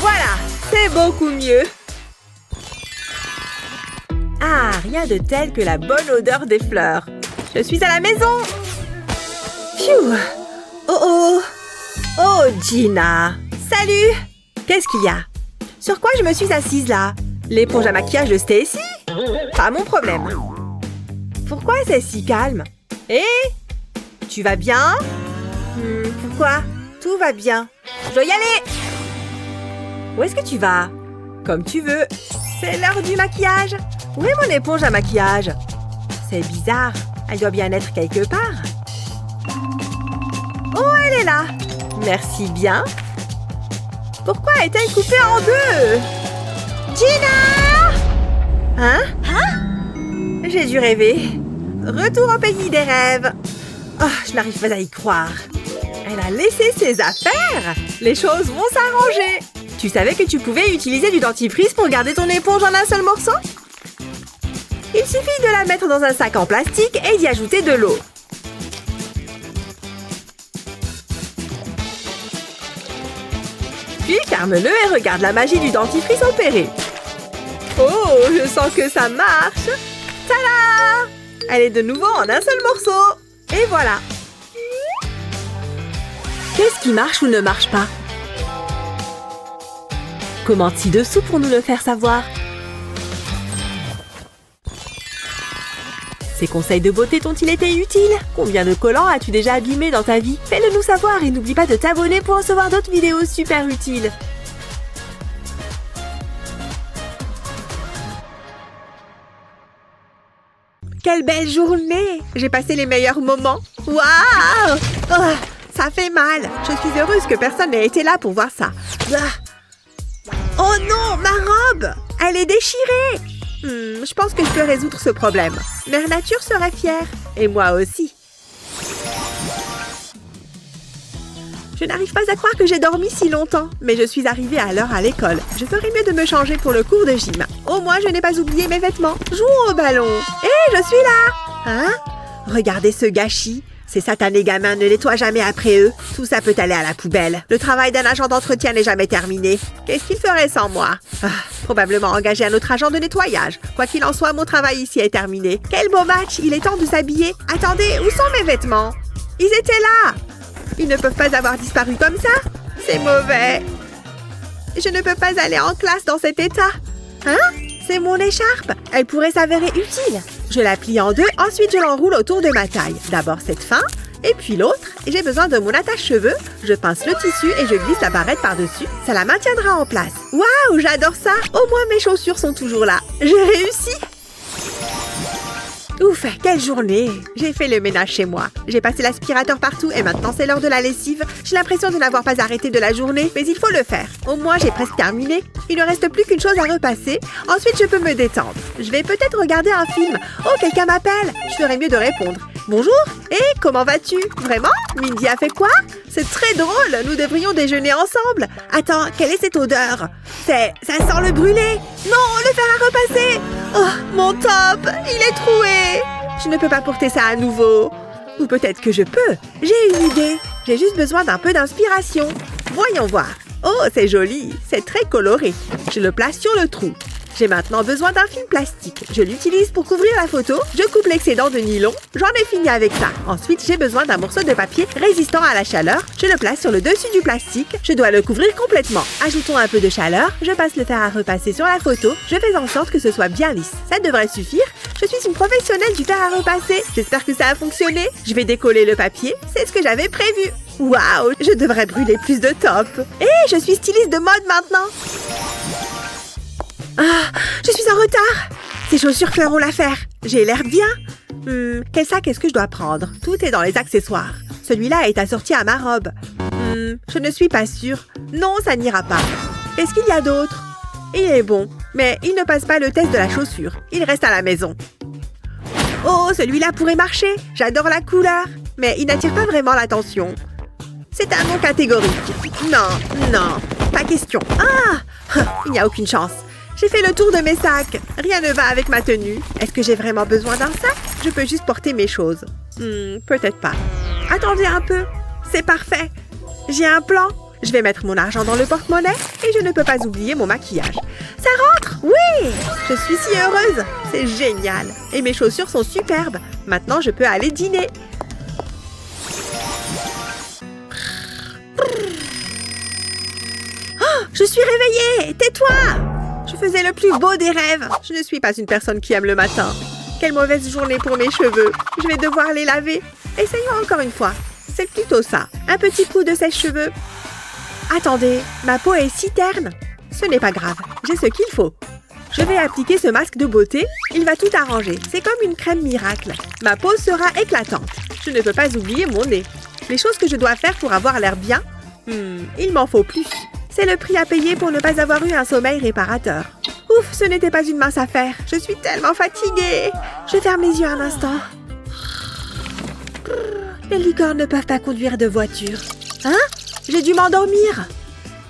Voilà, c'est beaucoup mieux. Ah, rien de tel que la bonne odeur des fleurs. Je suis à la maison. Phew. Oh oh. Oh, Gina. Salut. Qu'est-ce qu'il y a? Sur quoi je me suis assise là? L'éponge à maquillage de Stacy? Pas mon problème. Pourquoi c'est si calme? Hé? Tu vas bien? Pourquoi? Tout va bien. Je dois y aller. Où est-ce que tu vas? Comme tu veux. C'est l'heure du maquillage. Où est mon éponge à maquillage? C'est bizarre. Elle doit bien être quelque part. Oh, elle est là. Merci bien. Pourquoi est-elle coupée en deux? Gina! Hein? J'ai dû rêver. Retour au pays des rêves. Oh, je n'arrive pas à y croire. Elle a laissé ses affaires. Les choses vont s'arranger. Tu savais que tu pouvais utiliser du dentifrice pour garder ton éponge en un seul morceau? Il suffit de la mettre dans un sac en plastique et d'y ajouter de l'eau. Puis ferme-le et regarde la magie du dentifrice opérer. Oh, je sens que ça marche. Tada! Elle est de nouveau en un seul morceau. Et voilà. Qu'est-ce qui marche ou ne marche pas? Commente ci-dessous pour nous le faire savoir. Ces conseils de beauté t'ont-ils été utiles? Combien de collants as-tu déjà abîmé dans ta vie? Fais-le nous savoir et n'oublie pas de t'abonner pour recevoir d'autres vidéos super utiles. Quelle belle journée! J'ai passé les meilleurs moments. Waouh! Oh, ça fait mal. Je suis heureuse que personne n'ait été là pour voir ça. Oh non, ma robe! Elle est déchirée! Je pense que je peux résoudre ce problème. Mère Nature serait fière. Et moi aussi. Je n'arrive pas à croire que j'ai dormi si longtemps. Mais je suis arrivée à l'heure à l'école. Je ferais mieux de me changer pour le cours de gym. Au moins, je n'ai pas oublié mes vêtements. Jouons au ballon. Hé, je suis là! Hein? Regardez ce gâchis. Ces satanés gamins ne nettoient jamais après eux. Tout ça peut aller à la poubelle. Le travail d'un agent d'entretien n'est jamais terminé. Qu'est-ce qu'il ferait sans moi? Probablement engager un autre agent de nettoyage. Quoi qu'il en soit, mon travail ici est terminé. Quel beau match! Il est temps de s'habiller. Attendez, où sont mes vêtements? Ils étaient là! Ils ne peuvent pas avoir disparu comme ça? C'est mauvais. Je ne peux pas aller en classe dans cet état. Hein? C'est mon écharpe. Elle pourrait s'avérer utile. Je la plie en deux, ensuite je l'enroule autour de ma taille. D'abord cette fin, et puis l'autre. J'ai besoin de mon attache-cheveux. Je pince le tissu et je glisse la barrette par-dessus. Ça la maintiendra en place. Waouh, j'adore ça. Au moins mes chaussures sont toujours là. J'ai réussi. Ouf, quelle journée! J'ai fait le ménage chez moi. J'ai passé l'aspirateur partout et maintenant c'est l'heure de la lessive. J'ai l'impression de n'avoir pas arrêté de la journée, mais il faut le faire. Au moins, j'ai presque terminé. Il ne reste plus qu'une chose à repasser. Ensuite, je peux me détendre. Je vais peut-être regarder un film. Oh, quelqu'un m'appelle! Je ferais mieux de répondre. Bonjour! Et comment vas-tu? Vraiment? Mindy a fait quoi? C'est très drôle! Nous devrions déjeuner ensemble! Attends, quelle est cette odeur? Ça sent le brûlé! Non, le fer à repasser! Oh, mon top! Il est troué! Je ne peux pas porter ça à nouveau. Ou peut-être que je peux. J'ai une idée. J'ai juste besoin d'un peu d'inspiration. Voyons voir. Oh, c'est joli. C'est très coloré. Je le place sur le trou. J'ai maintenant besoin d'un film plastique. Je l'utilise pour couvrir la photo. Je coupe l'excédent de nylon. J'en ai fini avec ça. Ensuite, j'ai besoin d'un morceau de papier résistant à la chaleur. Je le place sur le dessus du plastique. Je dois le couvrir complètement. Ajoutons un peu de chaleur. Je passe le fer à repasser sur la photo. Je fais en sorte que ce soit bien lisse. Ça devrait suffire. Je suis une professionnelle du fer à repasser. J'espère que ça a fonctionné. Je vais décoller le papier. C'est ce que j'avais prévu. Waouh, je devrais brûler plus de top. Et je suis styliste de mode maintenant. Ah, je suis en retard. Ces chaussures feront l'affaire. J'ai l'air bien. Quel sac est-ce que je dois prendre? Tout est dans les accessoires. Celui-là est assorti à ma robe. Je ne suis pas sûre. Non, ça n'ira pas. Qu'est-ce qu'il y a d'autre? Il est bon, mais il ne passe pas le test de la chaussure. Il reste à la maison. Oh, celui-là pourrait marcher. J'adore la couleur, mais il n'attire pas vraiment l'attention. C'est un non catégorique. Non, pas question. Ah, il n'y a aucune chance. J'ai fait le tour de mes sacs. Rien ne va avec ma tenue. Est-ce que j'ai vraiment besoin d'un sac? Je peux juste porter mes choses. Peut-être pas. Attendez un peu. C'est parfait. J'ai un plan. Je vais mettre mon argent dans le porte-monnaie et je ne peux pas oublier mon maquillage. Ça rentre! Oui! Je suis si heureuse. C'est génial. Et mes chaussures sont superbes. Maintenant, je peux aller dîner. Oh, je suis réveillée! Tais-toi! Je faisais le plus beau des rêves. Je ne suis pas une personne qui aime le matin. Quelle mauvaise journée pour mes cheveux. Je vais devoir les laver. Essayons encore une fois. C'est plutôt ça. Un petit coup de sèche-cheveux. Attendez, ma peau est si terne. Ce n'est pas grave. J'ai ce qu'il faut. Je vais appliquer ce masque de beauté. Il va tout arranger. C'est comme une crème miracle. Ma peau sera éclatante. Je ne peux pas oublier mon nez. Les choses que je dois faire pour avoir l'air bien. Il m'en faut plus. C'est le prix à payer pour ne pas avoir eu un sommeil réparateur. Ouf, ce n'était pas une mince affaire. Je suis tellement fatiguée. Je ferme les yeux un instant. Les licornes ne peuvent pas conduire de voiture. Hein? J'ai dû m'endormir.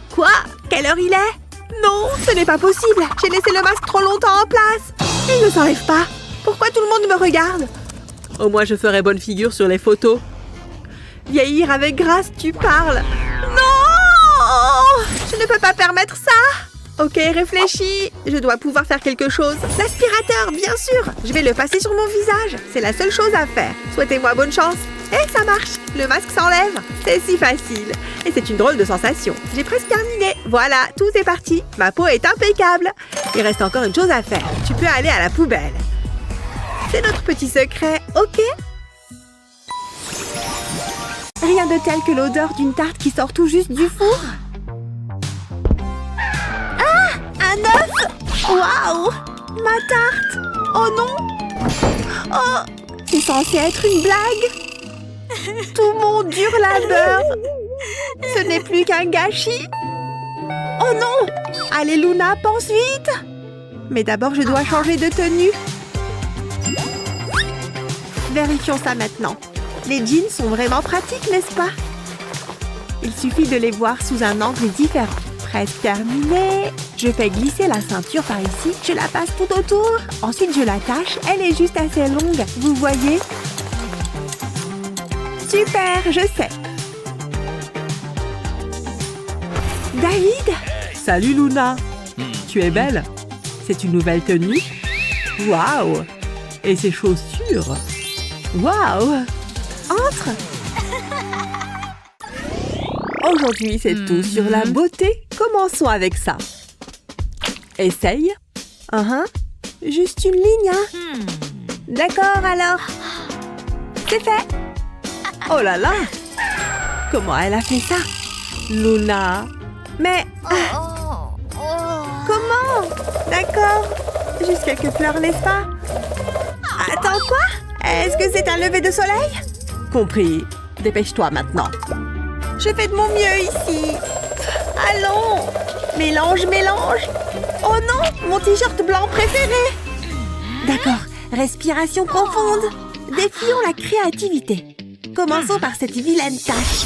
Quoi? Quelle heure il est? Non, ce n'est pas possible. J'ai laissé le masque trop longtemps en place. Il ne s'enlève pas. Pourquoi tout le monde me regarde? Au moins, je ferai bonne figure sur les photos. Vieillir avec grâce, tu parles. Non! Je ne peux pas permettre ça. Ok, réfléchis. Je dois pouvoir faire quelque chose. L'aspirateur, bien sûr. Je vais le passer sur mon visage. C'est la seule chose à faire. Souhaitez-moi bonne chance. Et ça marche. Le masque s'enlève. C'est si facile. Et c'est une drôle de sensation. J'ai presque terminé. Voilà, tout est parti. Ma peau est impeccable. Il reste encore une chose à faire. Tu peux aller à la poubelle. C'est notre petit secret, ok? Rien de tel que l'odeur d'une tarte qui sort tout juste du four. Ah! Un œuf! Waouh! Ma tarte! Oh non! Oh! C'est censé être une blague! Tout mon dur labeur! Ce n'est plus qu'un gâchis! Oh non! Allez Luna, pense vite! Mais d'abord, je dois changer de tenue. Vérifions ça maintenant. Les jeans sont vraiment pratiques, n'est-ce pas? Il suffit de les voir sous un angle différent. Presque terminé. Je fais glisser la ceinture par ici. Je la passe tout autour. Ensuite, je l'attache. Elle est juste assez longue. Vous voyez? Super, je sais. David? Salut Luna. Tu es belle. C'est une nouvelle tenue. Waouh. Et ces chaussures. Waouh. Entre. Aujourd'hui, c'est tout sur la beauté. Commençons avec ça. Essaye. Juste une ligne, hein? D'accord, alors. C'est fait. Oh là là. Comment elle a fait ça? Luna. Mais... Comment? D'accord. Juste quelques fleurs, n'est-ce pas? Attends, quoi? Est-ce que c'est un lever de soleil? Compris. Dépêche-toi maintenant. Je fais de mon mieux ici. Allons. Mélange, mélange. Oh non, mon t-shirt blanc préféré. D'accord, respiration profonde. Défions la créativité. Commençons par cette vilaine tache.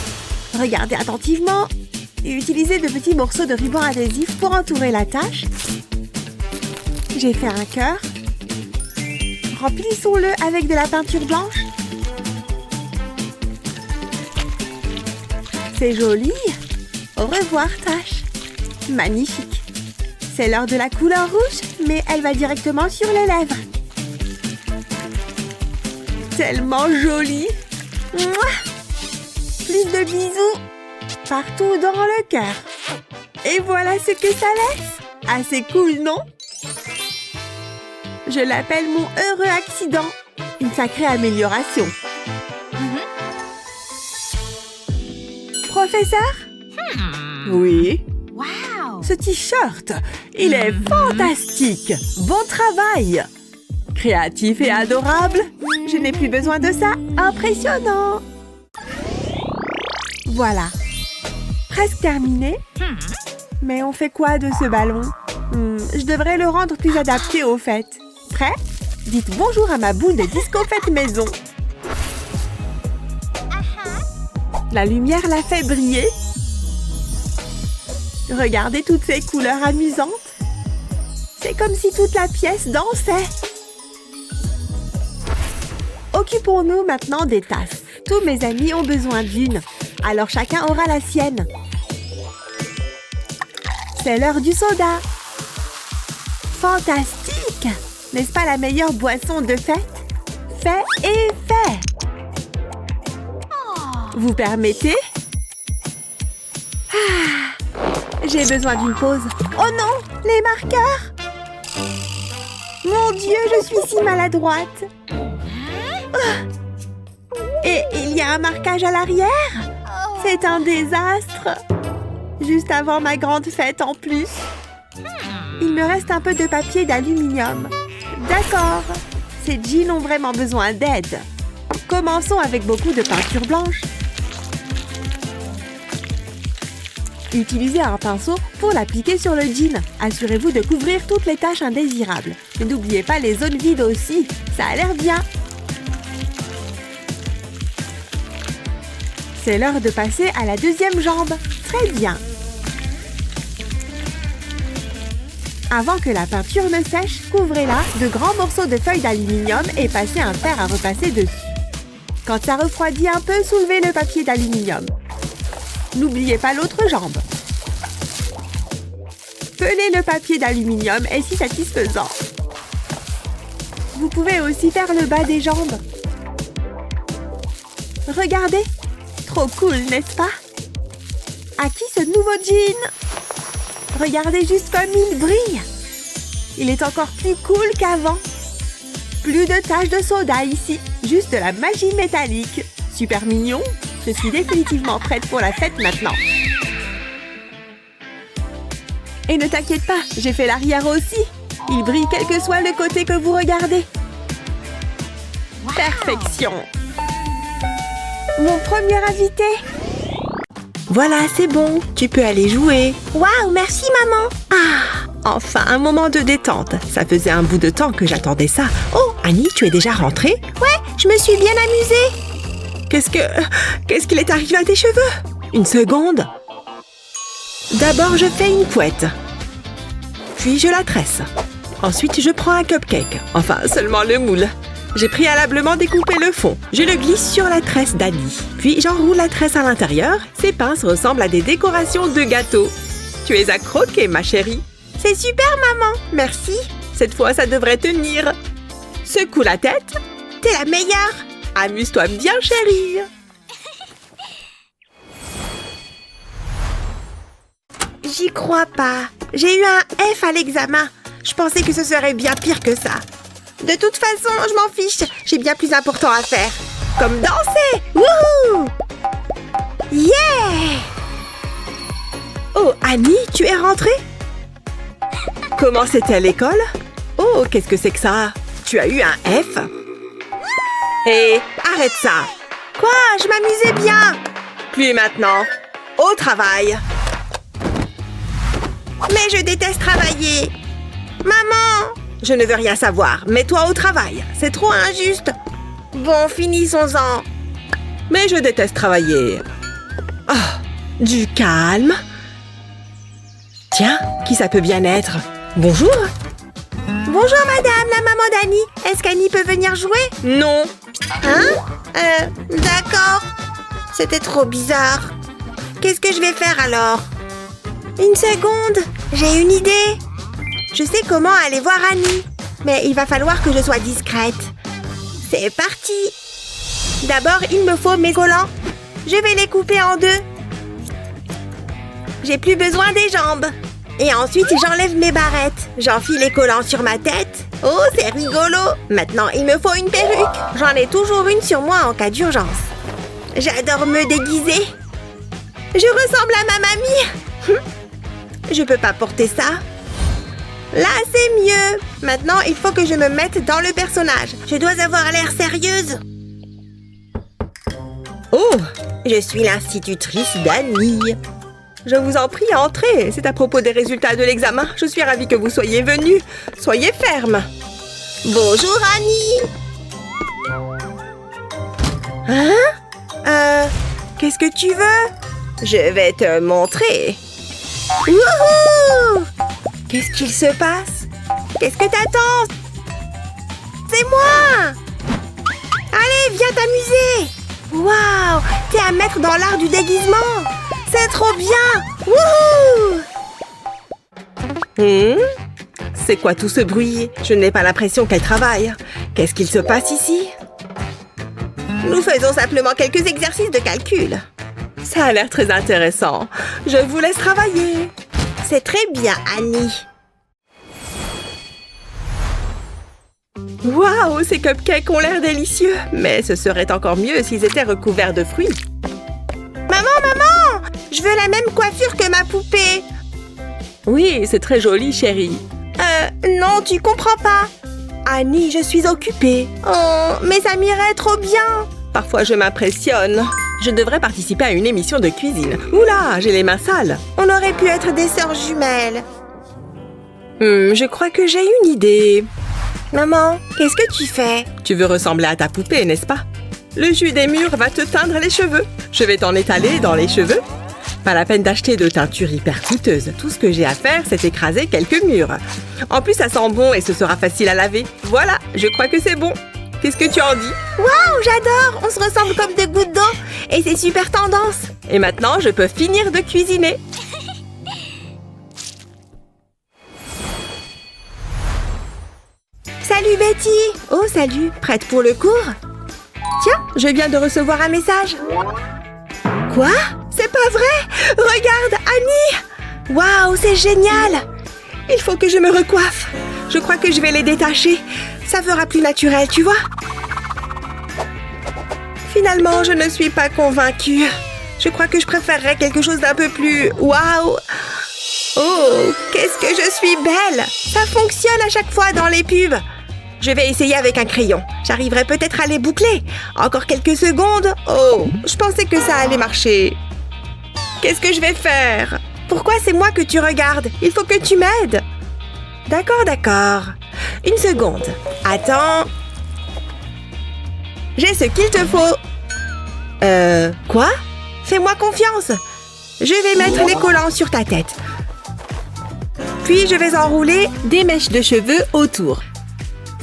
Regardez attentivement et utilisez de petits morceaux de ruban adhésif pour entourer la tache. J'ai fait un cœur. Remplissons-le avec de la peinture blanche. C'est joli. Au revoir, tache. Magnifique. C'est l'heure de la couleur rouge, mais elle va directement sur les lèvres. Tellement joli. Mouah. Plus de bisous. Partout dans le cœur. Et voilà ce que ça laisse. Assez cool, non? Je l'appelle mon heureux accident. Une sacrée amélioration. Professeur? Oui? Wow! Ce t-shirt, il est fantastique! Bon travail! Créatif et adorable. Je n'ai plus besoin de ça. Impressionnant! Voilà. Presque terminé. Mais on fait quoi de ce ballon? Je devrais le rendre plus adapté aux fêtes. Prêt? Dites bonjour à ma boule de disco fête maison. La lumière la fait briller. Regardez toutes ces couleurs amusantes. C'est comme si toute la pièce dansait. Occupons-nous maintenant des tasses. Tous mes amis ont besoin d'une. Alors chacun aura la sienne. C'est l'heure du soda. Fantastique! N'est-ce pas la meilleure boisson de fête? Fait et fait! Vous permettez? J'ai besoin d'une pause. Oh non! Les marqueurs! Mon Dieu, je suis si maladroite! Et il y a un marquage à l'arrière? C'est un désastre! Juste avant ma grande fête en plus. Il me reste un peu de papier d'aluminium. D'accord. Ces jeans ont vraiment besoin d'aide. Commençons avec beaucoup de peinture blanche. Utilisez un pinceau pour l'appliquer sur le jean. Assurez-vous de couvrir toutes les taches indésirables. Et n'oubliez pas les zones vides aussi. Ça a l'air bien. C'est l'heure de passer à la deuxième jambe. Très bien. Avant que la peinture ne sèche, couvrez-la de grands morceaux de feuilles d'aluminium et passez un fer à repasser dessus. Quand ça refroidit un peu, soulevez le papier d'aluminium. N'oubliez pas l'autre jambe. Peler le papier d'aluminium est si satisfaisant. Vous pouvez aussi faire le bas des jambes. Regardez, trop cool, n'est-ce pas? À qui ce nouveau jean? Regardez juste comme il brille. Il est encore plus cool qu'avant. Plus de taches de soda ici, juste de la magie métallique. Super mignon. Je suis définitivement prête pour la fête maintenant. Et ne t'inquiète pas, j'ai fait l'arrière aussi. Il brille quel que soit le côté que vous regardez. Perfection. Mon premier invité. Voilà, c'est bon. Tu peux aller jouer. Waouh, merci maman. Ah, enfin un moment de détente. Ça faisait un bout de temps que j'attendais ça. Oh, Annie, tu es déjà rentrée? Ouais, je me suis bien amusée. Qu'est-ce qu'il est arrivé à tes cheveux? Une seconde. D'abord, je fais une couette. Puis, je la tresse. Ensuite, je prends un cupcake. Enfin, seulement le moule. J'ai préalablement découpé le fond. Je le glisse sur la tresse d'Annie. Puis, j'enroule la tresse à l'intérieur. Ces pinces ressemblent à des décorations de gâteaux. Tu es à croquer, ma chérie. C'est super, maman. Merci. Cette fois, ça devrait tenir. Secoue la tête. T'es la meilleure. Amuse-toi bien, chérie. J'y crois pas. J'ai eu un F à l'examen. Je pensais que ce serait bien pire que ça. De toute façon, je m'en fiche. J'ai bien plus important à faire. Comme danser. Wouhou! Yeah! Oh, Annie, tu es rentrée? Comment c'était à l'école? Oh, qu'est-ce que c'est que ça? Tu as eu un F? Hé, arrête ça! Quoi? Je m'amusais bien! Plus maintenant. Au travail! Mais je déteste travailler! Maman! Je ne veux rien savoir. Mets-toi au travail. C'est trop injuste. Bon, finissons-en. Mais je déteste travailler. Ah, du calme. Tiens, qui ça peut bien être? Bonjour. Bonjour, madame, la maman d'Annie. Est-ce qu'Annie peut venir jouer? Non. Hein? D'accord. C'était trop bizarre. Qu'est-ce que je vais faire alors? Une seconde. J'ai une idée. Je sais comment aller voir Annie. Mais il va falloir que je sois discrète. C'est parti. D'abord, il me faut mes collants. Je vais les couper en deux. J'ai plus besoin des jambes. Et ensuite, j'enlève mes barrettes. J'enfile les collants sur ma tête. Oh, c'est rigolo. Maintenant, il me faut une perruque. J'en ai toujours une sur moi en cas d'urgence. J'adore me déguiser. Je ressemble à ma mamie. Je peux pas porter ça. Là, c'est mieux. Maintenant, il faut que je me mette dans le personnage. Je dois avoir l'air sérieuse. Oh, je suis l'institutrice d'Annie. Je vous en prie, entrez. C'est à propos des résultats de l'examen. Je suis ravie que vous soyez venus. Soyez ferme. Bonjour, Annie. Hein? Qu'est-ce que tu veux? Je vais te montrer. Wouhou! Qu'est-ce qu'il se passe? Qu'est-ce que t'attends? C'est moi! Allez, viens t'amuser! Waouh! T'es un maître dans l'art du déguisement! C'est trop bien! Wouhou! C'est quoi tout ce bruit? Je n'ai pas l'impression qu'elle travaille. Qu'est-ce qu'il se passe ici? Nous faisons simplement quelques exercices de calcul. Ça a l'air très intéressant. Je vous laisse travailler. C'est très bien, Annie. Waouh, ces cupcakes ont l'air délicieux. Mais ce serait encore mieux s'ils étaient recouverts de fruits. Maman! Je veux la même coiffure que ma poupée. Oui, c'est très joli, chérie. Non, tu comprends pas. Annie, je suis occupée. Oh, mais ça m'irait trop bien. Parfois, je m'impressionne. Je devrais participer à une émission de cuisine. Oula, j'ai les mains sales. On aurait pu être des sœurs jumelles. Je crois que j'ai une idée. Maman, qu'est-ce que tu fais? Tu veux ressembler à ta poupée, n'est-ce pas? Le jus des murs va te teindre les cheveux. Je vais t'en étaler dans les cheveux. Pas la peine d'acheter de teinture hyper coûteuse. Tout ce que j'ai à faire, c'est écraser quelques murs. En plus, ça sent bon et ce sera facile à laver. Voilà, je crois que c'est bon. Qu'est-ce que tu en dis? Waouh, j'adore! On se ressemble comme deux gouttes d'eau. Et c'est super tendance. Et maintenant, je peux finir de cuisiner. Salut Betty! Oh, salut! Prête pour le cours? Tiens, je viens de recevoir un message. Quoi? C'est pas vrai! Regarde, Annie! Waouh, c'est génial! Il faut que je me recoiffe. Je crois que je vais les détacher. Ça fera plus naturel, tu vois? Finalement, je ne suis pas convaincue. Je crois que je préférerais quelque chose d'un peu plus... Waouh! Oh, qu'est-ce que je suis belle! Ça fonctionne à chaque fois dans les pubs. Je vais essayer avec un crayon. J'arriverai peut-être à les boucler. Encore quelques secondes. Oh, je pensais que ça allait marcher. Qu'est-ce que je vais faire? Pourquoi c'est moi que tu regardes? Il faut que tu m'aides. D'accord, d'accord. Une seconde. Attends. J'ai ce qu'il te faut. Quoi? Fais-moi confiance. Je vais mettre les collants sur ta tête. Puis je vais enrouler des mèches de cheveux autour.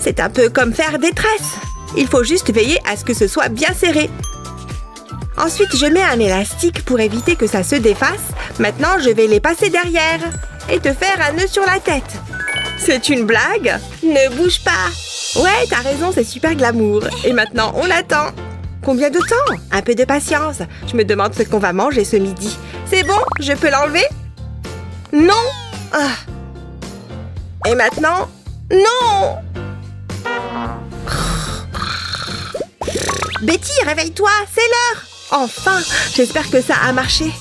C'est un peu comme faire des tresses. Il faut juste veiller à ce que ce soit bien serré. Ensuite, je mets un élastique pour éviter que ça se défasse. Maintenant, je vais les passer derrière et te faire un nœud sur la tête. C'est une blague? Ne bouge pas. Ouais, t'as raison, c'est super glamour. Et maintenant, on attend. Combien de temps? Un peu de patience. Je me demande ce qu'on va manger ce midi. C'est bon? Je peux l'enlever? Non! Ah. Et maintenant? Non! Betty, réveille-toi, c'est l'heure! Enfin, j'espère que ça a marché.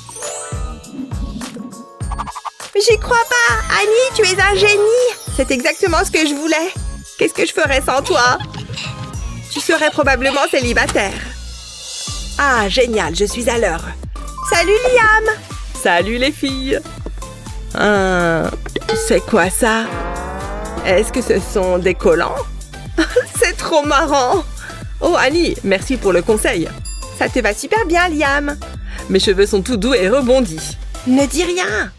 J'y crois pas! Annie, tu es un génie! C'est exactement ce que je voulais. Qu'est-ce que je ferais sans toi? Tu serais probablement célibataire. Ah, génial, je suis à l'heure. Salut, Liam! Salut, les filles! C'est quoi ça? Est-ce que ce sont des collants? C'est trop marrant! Oh, Annie, merci pour le conseil. Ça te va super bien, Liam. Mes cheveux sont tout doux et rebondis. Ne dis rien!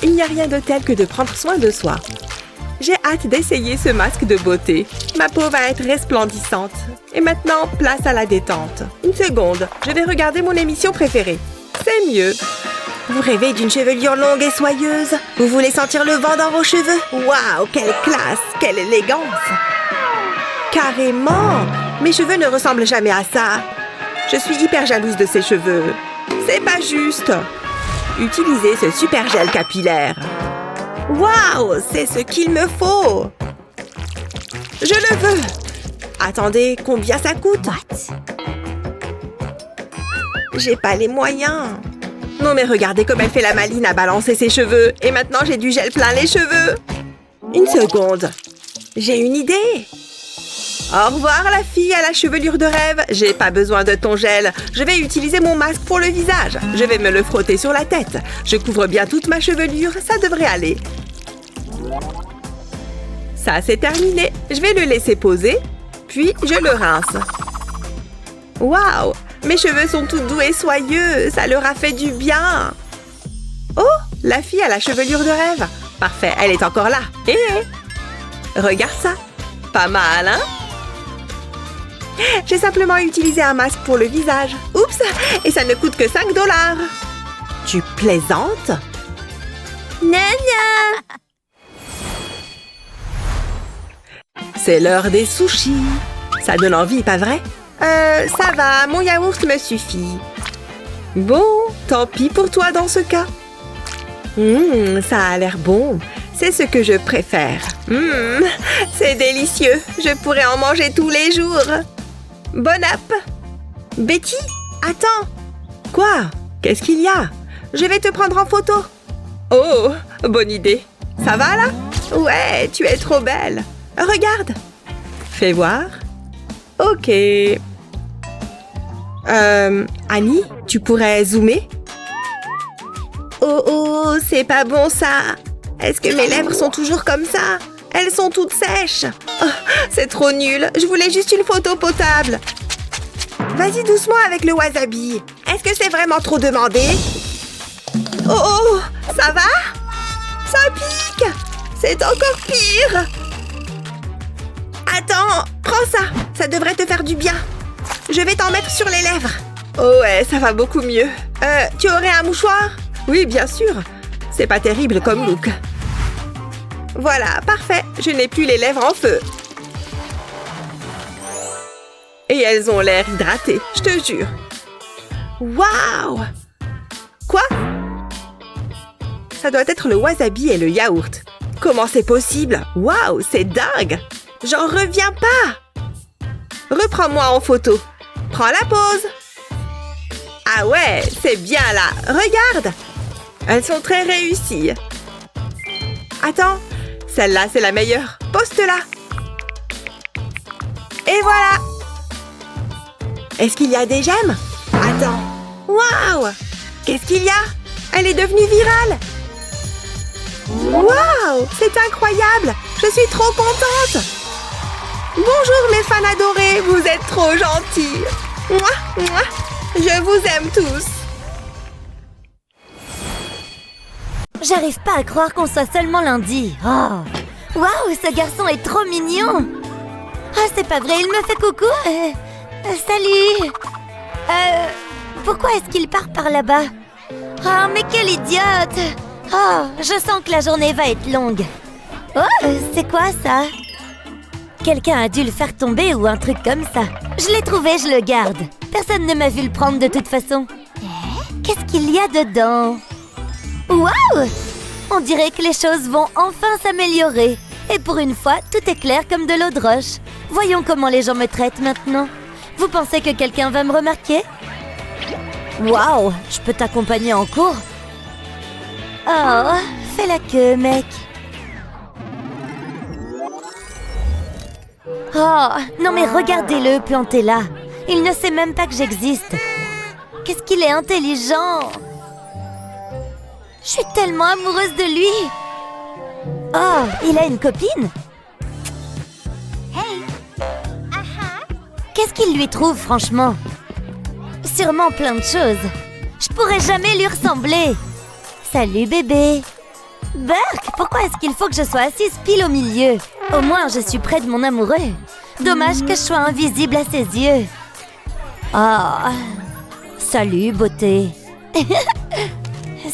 Il n'y a rien de tel que de prendre soin de soi. J'ai hâte d'essayer ce masque de beauté. Ma peau va être resplendissante. Et maintenant, place à la détente. Une seconde, je vais regarder mon émission préférée. C'est mieux. Vous rêvez d'une chevelure longue et soyeuse? Vous voulez sentir le vent dans vos cheveux? Waouh, quelle classe, quelle élégance! Carrément! Mes cheveux ne ressemblent jamais à ça. Je suis hyper jalouse de ces cheveux. C'est pas juste. Utilisez ce super gel capillaire. Waouh, c'est ce qu'il me faut. Je le veux. Attendez, combien ça coûte? J'ai pas les moyens. Non mais regardez comme elle fait la maline à balancer ses cheveux. Et maintenant j'ai du gel plein les cheveux. Une seconde. J'ai une idée. Au revoir la fille à la chevelure de rêve. J'ai pas besoin de ton gel. Je vais utiliser mon masque pour le visage. Je vais me le frotter sur la tête. Je couvre bien toute ma chevelure. Ça devrait aller. Ça c'est terminé. Je vais le laisser poser. Puis je le rince. Waouh! Mes cheveux sont tout doux et soyeux. Ça leur a fait du bien. Oh! La fille à la chevelure de rêve. Parfait, elle est encore là. Regarde ça. Pas mal, hein? J'ai simplement utilisé un masque pour le visage. Oups! Et ça ne coûte que 5 $. Tu plaisantes? Nana! C'est l'heure des sushis. Ça donne envie, pas vrai? Ça va, mon yaourt me suffit. Bon, tant pis pour toi dans ce cas. Ça a l'air bon. C'est ce que je préfère. C'est délicieux. Je pourrais en manger tous les jours. Bon app. Betty, attends. Quoi? Qu'est-ce qu'il y a? Je vais te prendre en photo. Oh, bonne idée. Ça va là? Ouais, tu es trop belle. Regarde. Fais voir. Ok. Annie, tu pourrais zoomer? Oh, c'est pas bon ça. Est-ce que mes lèvres sont toujours comme ça? Elles sont toutes sèches. Oh, c'est trop nul. Je voulais juste une photo potable. Vas-y doucement avec le wasabi. Est-ce que c'est vraiment trop demandé? Oh, ça va? Ça pique. C'est encore pire. Attends, prends ça. Ça devrait te faire du bien. Je vais t'en mettre sur les lèvres. Oh ouais, ça va beaucoup mieux. Tu aurais un mouchoir? Oui, bien sûr. C'est pas terrible comme look. Voilà, parfait. Je n'ai plus les lèvres en feu. Et elles ont l'air hydratées, je te jure. Waouh! Quoi? Ça doit être le wasabi et le yaourt. Comment c'est possible? Waouh, c'est dingue! J'en reviens pas! Reprends-moi en photo. Prends la pose. Ah ouais, c'est bien là. Regarde! Elles sont très réussies. Attends, celle-là, c'est la meilleure. Poste-la. Et voilà! Est-ce qu'il y a des j'aime? Attends. Waouh! Qu'est-ce qu'il y a? Elle est devenue virale! Waouh! C'est incroyable! Je suis trop contente! Bonjour mes fans adorés! Vous êtes trop gentils! Mouah, mouah. Je vous aime tous! J'arrive pas à croire qu'on soit seulement lundi. Oh. Waouh, ce garçon est trop mignon. Ah, c'est pas vrai, il me fait coucou. Salut. Pourquoi est-ce qu'il part par là-bas? Oh, mais quel idiote. Oh, je sens que la journée va être longue. Oh, c'est quoi ça? Quelqu'un a dû le faire tomber ou un truc comme ça. Je l'ai trouvé, je le garde. Personne ne m'a vu le prendre de toute façon. Qu'est-ce qu'il y a dedans? Waouh! On dirait que les choses vont enfin s'améliorer. Et pour une fois, tout est clair comme de l'eau de roche. Voyons comment les gens me traitent maintenant. Vous pensez que quelqu'un va me remarquer? Waouh! Je peux t'accompagner en cours? Oh, fais la queue, mec. Oh, non mais regardez-le planté là. Il ne sait même pas que j'existe. Qu'est-ce qu'il est intelligent! Je suis tellement amoureuse de lui. Oh, il a une copine? Hey. Qu'est-ce qu'il lui trouve, franchement? Sûrement plein de choses. Je pourrais jamais lui ressembler. Salut, bébé. Burke, pourquoi est-ce qu'il faut que je sois assise pile au milieu? Au moins, je suis près de mon amoureux. Dommage que je sois invisible à ses yeux. Oh, salut, beauté.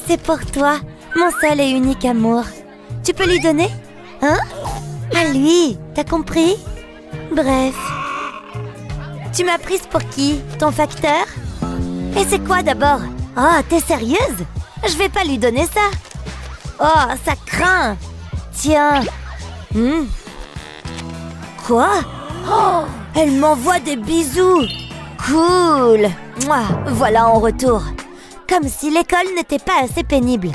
C'est pour toi, mon seul et unique amour. Tu peux lui donner? Hein? À lui, t'as compris? Bref. Tu m'as prise pour qui? Ton facteur? Et c'est quoi d'abord? Oh, t'es sérieuse? Je vais pas lui donner ça. Oh, ça craint. Tiens. Quoi? Oh, elle m'envoie des bisous. Cool. Mouah, voilà en retour. Comme si l'école n'était pas assez pénible.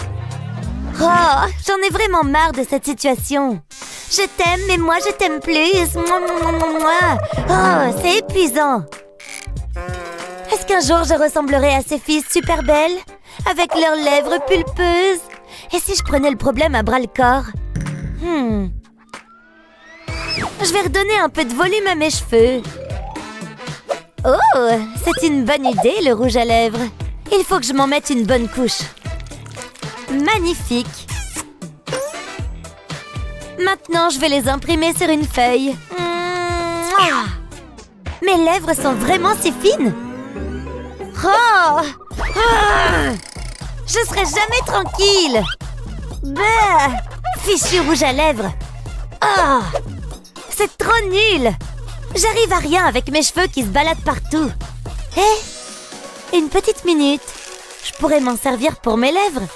Oh, j'en ai vraiment marre de cette situation. Je t'aime, mais moi je t'aime plus. Oh, c'est épuisant. Est-ce qu'un jour je ressemblerai à ces filles super belles, avec leurs lèvres pulpeuses? Et si je prenais le problème à bras-le-corps? Je vais redonner un peu de volume à mes cheveux. Oh, c'est une bonne idée, le rouge à lèvres. Il faut que je m'en mette une bonne couche. Magnifique. Maintenant, je vais les imprimer sur une feuille. Mes lèvres sont vraiment si fines. Oh! Je serai jamais tranquille. Bah! Fichu rouge à lèvres. Oh! C'est trop nul. J'arrive à rien avec mes cheveux qui se baladent partout. Une petite minute. Je pourrais m'en servir pour mes lèvres.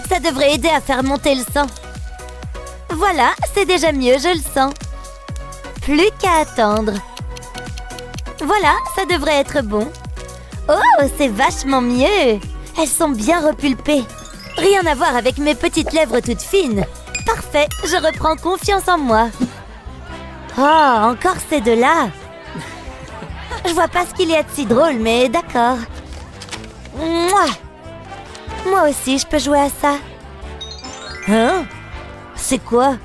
Ça devrait aider à faire monter le sang. Voilà, c'est déjà mieux, je le sens. Plus qu'à attendre. Voilà, ça devrait être bon. Oh, c'est vachement mieux. Elles sont bien repulpées. Rien à voir avec mes petites lèvres toutes fines. Parfait, je reprends confiance en moi. Oh, encore ces deux-là. Je vois pas ce qu'il y a de si drôle, mais d'accord. Moi aussi, je peux jouer à ça. Hein? C'est quoi?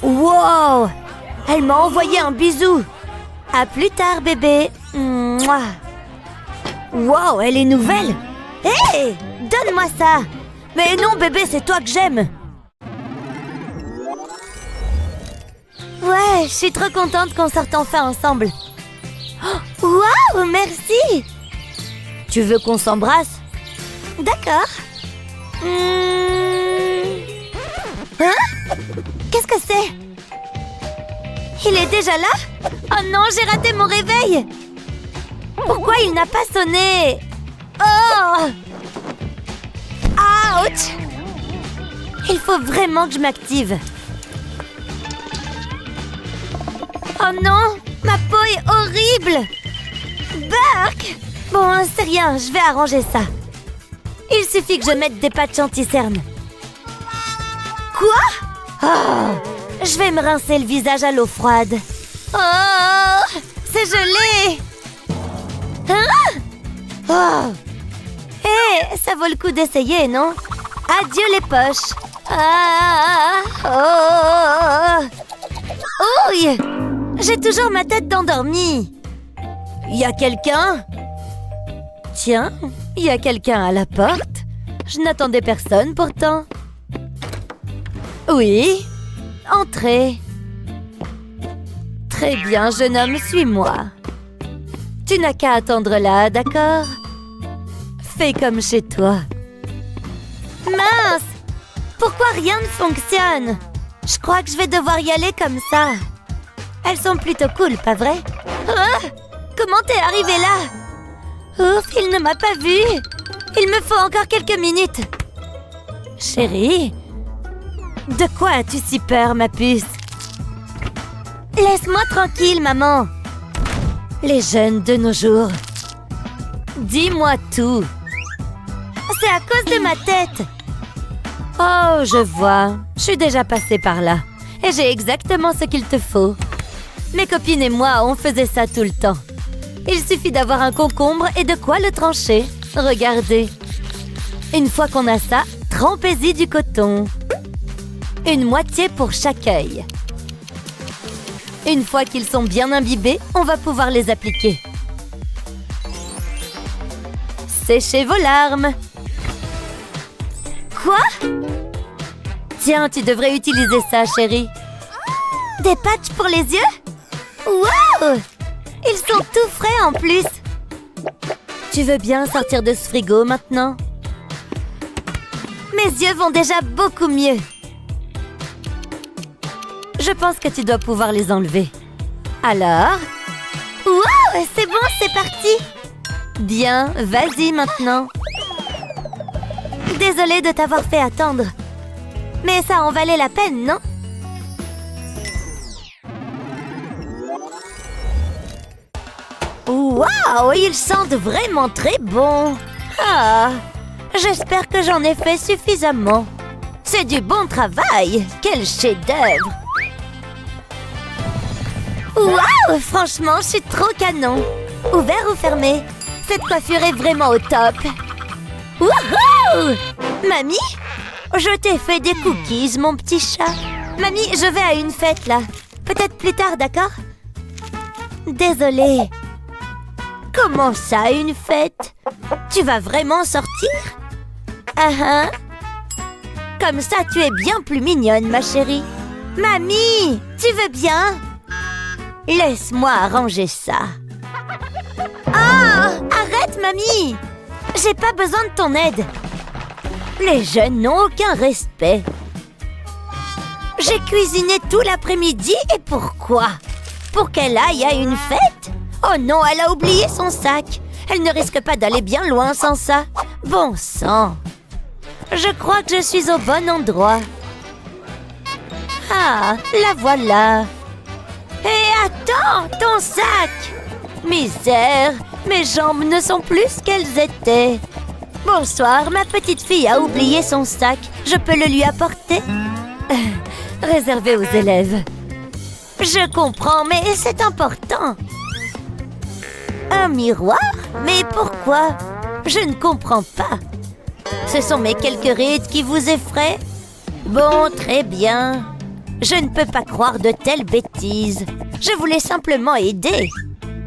Wow! Elle m'a envoyé un bisou. À plus tard, bébé. Wow, elle est nouvelle. Hé! Donne-moi ça. Mais non, bébé, c'est toi que j'aime. Ouais, je suis trop contente qu'on sorte enfin ensemble. Oh, waouh, merci. Tu veux qu'on s'embrasse? D'accord. Hein? Qu'est-ce que c'est? Il est déjà là? Oh non, j'ai raté mon réveil. Pourquoi il n'a pas sonné? Oh! Ouch! Il faut vraiment que je m'active. Oh non! Ma peau est horrible! Burk! Bon, c'est rien, je vais arranger ça. Il suffit que je mette des patchs anti-cernes. Quoi? Oh! Je vais me rincer le visage à l'eau froide. Oh! C'est gelé! Hein? Oh! Hé, ça vaut le coup d'essayer, non? Adieu les poches! Ah! Oh! Ouille! J'ai toujours ma tête d'endormie. Y a quelqu'un? Tiens, y a quelqu'un à la porte. Je n'attendais personne pourtant. Oui, entrez. Très bien, jeune homme, suis-moi. Tu n'as qu'à attendre là, d'accord? Fais comme chez toi. Mince! Pourquoi rien ne fonctionne? Je crois que je vais devoir y aller comme ça. Elles sont plutôt cool, pas vrai? Ah! Comment t'es arrivé là? Ouf, il ne m'a pas vue. Il me faut encore quelques minutes. Chérie, de quoi as-tu si peur, ma puce? Laisse-moi tranquille, maman. Les jeunes de nos jours. Dis-moi tout. C'est à cause de ma tête. Oh, je vois. Je suis déjà passée par là. Et j'ai exactement ce qu'il te faut. Mes copines et moi, on faisait ça tout le temps. Il suffit d'avoir un concombre et de quoi le trancher. Regardez. Une fois qu'on a ça, trempez-y du coton. Une moitié pour chaque œil. Une fois qu'ils sont bien imbibés, on va pouvoir les appliquer. Séchez vos larmes. Quoi? Tiens, tu devrais utiliser ça, chérie. Des patchs pour les yeux? Wow! Ils sont tout frais en plus. Tu veux bien sortir de ce frigo maintenant? Mes yeux vont déjà beaucoup mieux. Je pense que tu dois pouvoir les enlever. Alors? Wow! C'est bon, c'est parti! Bien, vas-y maintenant. Désolée de t'avoir fait attendre. Mais ça en valait la peine, non? Waouh, ils sentent vraiment très bon. Ah, j'espère que j'en ai fait suffisamment. C'est du bon travail. Quel chef-d'œuvre. Waouh, franchement, je suis trop canon. Ouvert ou fermé? Cette coiffure est vraiment au top. Wouhou! Mamie? Je t'ai fait des cookies, mon petit chat. Mamie, je vais à une fête, là. Peut-être plus tard, d'accord? Désolée. Comment ça, une fête? Tu vas vraiment sortir? Ah ah. Comme ça, tu es bien plus mignonne, ma chérie. Mamie, tu veux bien? Laisse-moi arranger ça. Ah! Arrête, mamie! J'ai pas besoin de ton aide. Les jeunes n'ont aucun respect. J'ai cuisiné tout l'après-midi et pourquoi? Pour qu'elle aille à une fête? Oh non, elle a oublié son sac. Elle ne risque pas d'aller bien loin sans ça. Bon sang. Je crois que je suis au bon endroit. Ah, la voilà. Hé, attends, ton sac! Misère, mes jambes ne sont plus ce qu'elles étaient. Bonsoir, ma petite fille a oublié son sac. Je peux le lui apporter? Réservé aux élèves. Je comprends, mais c'est important. Un miroir? Mais pourquoi? Je ne comprends pas. Ce sont mes quelques rides qui vous effraient? Bon, très bien. Je ne peux pas croire de telles bêtises. Je voulais simplement aider.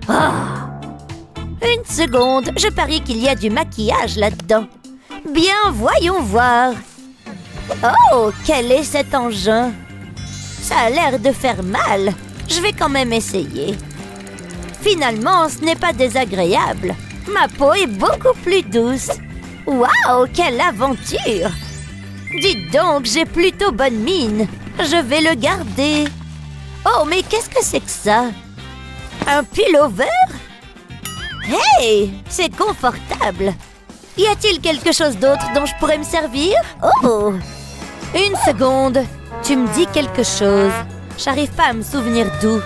Ah! Une seconde, je parie qu'il y a du maquillage là-dedans. Bien, voyons voir. Oh, quel est cet engin? Ça a l'air de faire mal. Je vais quand même essayer. Finalement, ce n'est pas désagréable. Ma peau est beaucoup plus douce. Waouh, quelle aventure! Dites donc, j'ai plutôt bonne mine. Je vais le garder. Oh, mais qu'est-ce que c'est que ça? Un pullover? Hey, c'est confortable. Y a-t-il quelque chose d'autre dont je pourrais me servir? Oh! Une seconde. Tu me dis quelque chose. J'arrive pas à me souvenir d'où.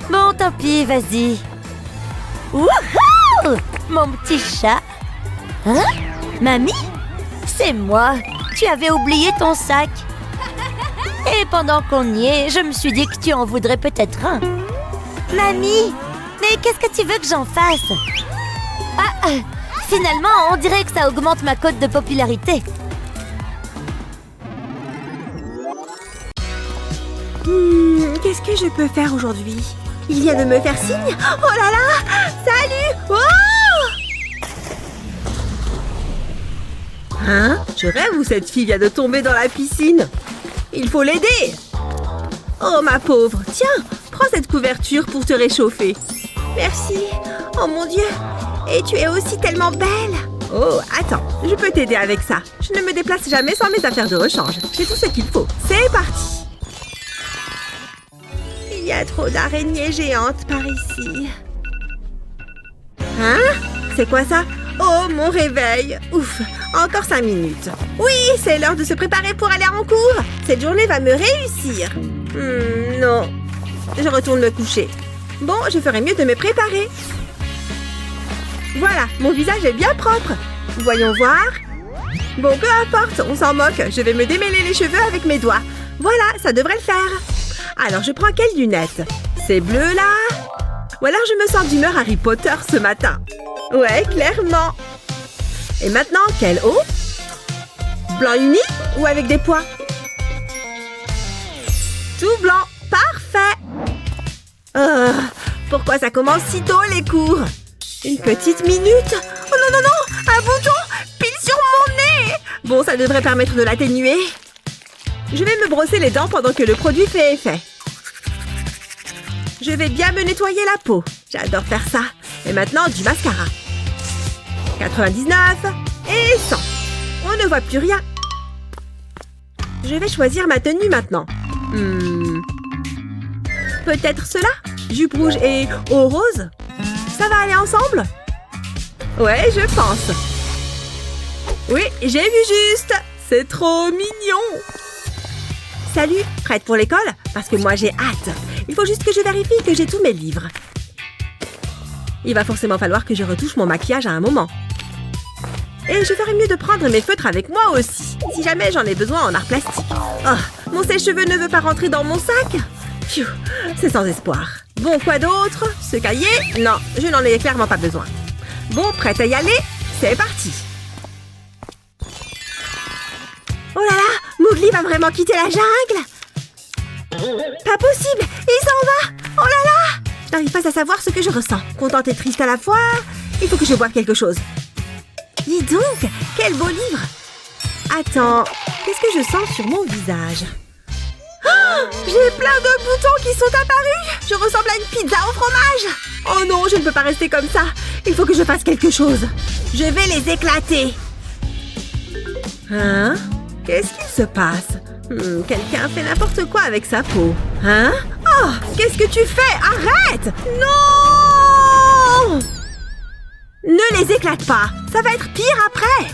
Bon, tant pis, vas-y. Wouhou! Mon petit chat. Hein? Mamie? C'est moi. Tu avais oublié ton sac. Et pendant qu'on y est, je me suis dit que tu en voudrais peut-être un. Mamie, mais qu'est-ce que tu veux que j'en fasse? Ah, finalement, on dirait que ça augmente ma cote de popularité. Qu'est-ce que je peux faire aujourd'hui? Il vient de me faire signe. Oh là là! Salut! Oh! Hein? Je rêve où cette fille vient de tomber dans la piscine. Il faut l'aider. Oh ma pauvre, tiens, prends cette couverture pour te réchauffer. Merci. Oh mon Dieu. Et tu es aussi tellement belle. Oh, attends, je peux t'aider avec ça. Je ne me déplace jamais sans mes affaires de rechange. J'ai tout ce qu'il faut. C'est parti. Il y a trop d'araignées géantes par ici. Hein? C'est quoi ça? Oh, mon réveil. Ouf, encore 5 minutes. Oui, c'est l'heure de se préparer pour aller en cours. Cette journée va me réussir. Non. Je retourne me coucher. Bon, je ferais mieux de me préparer. Voilà, mon visage est bien propre. Voyons voir. Bon, peu importe, on s'en moque. Je vais me démêler les cheveux avec mes doigts. Voilà, ça devrait le faire. Alors, je prends quelles lunettes? C'est bleu, là? Ou alors je me sens d'humeur Harry Potter ce matin. Ouais, clairement. Et maintenant, quelle eau? Blanc uni ou avec des pois? Tout blanc. Parfait. Pourquoi ça commence si tôt, les cours? Une petite minute. Oh non, non, non! Un bouton pile sur mon nez! Bon, ça devrait permettre de l'atténuer. Je vais me brosser les dents pendant que le produit fait effet. Je vais bien me nettoyer la peau. J'adore faire ça. Et maintenant, du mascara. 99 et 100. On ne voit plus rien. Je vais choisir ma tenue maintenant. Peut-être cela? Jupe rouge et eau rose? Ça va aller ensemble? Ouais, je pense. Oui, j'ai vu juste. C'est trop mignon. Salut, prête pour l'école? Parce que moi, j'ai hâte. Il faut juste que je vérifie que j'ai tous mes livres. Il va forcément falloir que je retouche mon maquillage à un moment. Et je ferais mieux de prendre mes feutres avec moi aussi, si jamais j'en ai besoin en art plastique. Oh, mon sèche-cheveux ne veut pas rentrer dans mon sac? Pfiou, c'est sans espoir. Bon, quoi d'autre? Ce cahier? Non, je n'en ai clairement pas besoin. Bon, prête à y aller? C'est parti! Oh là là! Mowgli va vraiment quitter la jungle? Pas possible! Il s'en va! Oh là là! Je n'arrive pas à savoir ce que je ressens. Contente et triste à la fois. Il faut que je boive quelque chose. Dis donc! Quel beau livre! Attends, qu'est-ce que je sens sur mon visage? Oh, j'ai plein de boutons qui sont apparus! Je ressemble à une pizza au fromage! Oh non, je ne peux pas rester comme ça! Il faut que je fasse quelque chose! Je vais les éclater! Hein? Qu'est-ce qu'il se passe? Quelqu'un fait n'importe quoi avec sa peau. Hein? Oh! Qu'est-ce que tu fais? Arrête! Non! Ne les éclate pas! Ça va être pire après!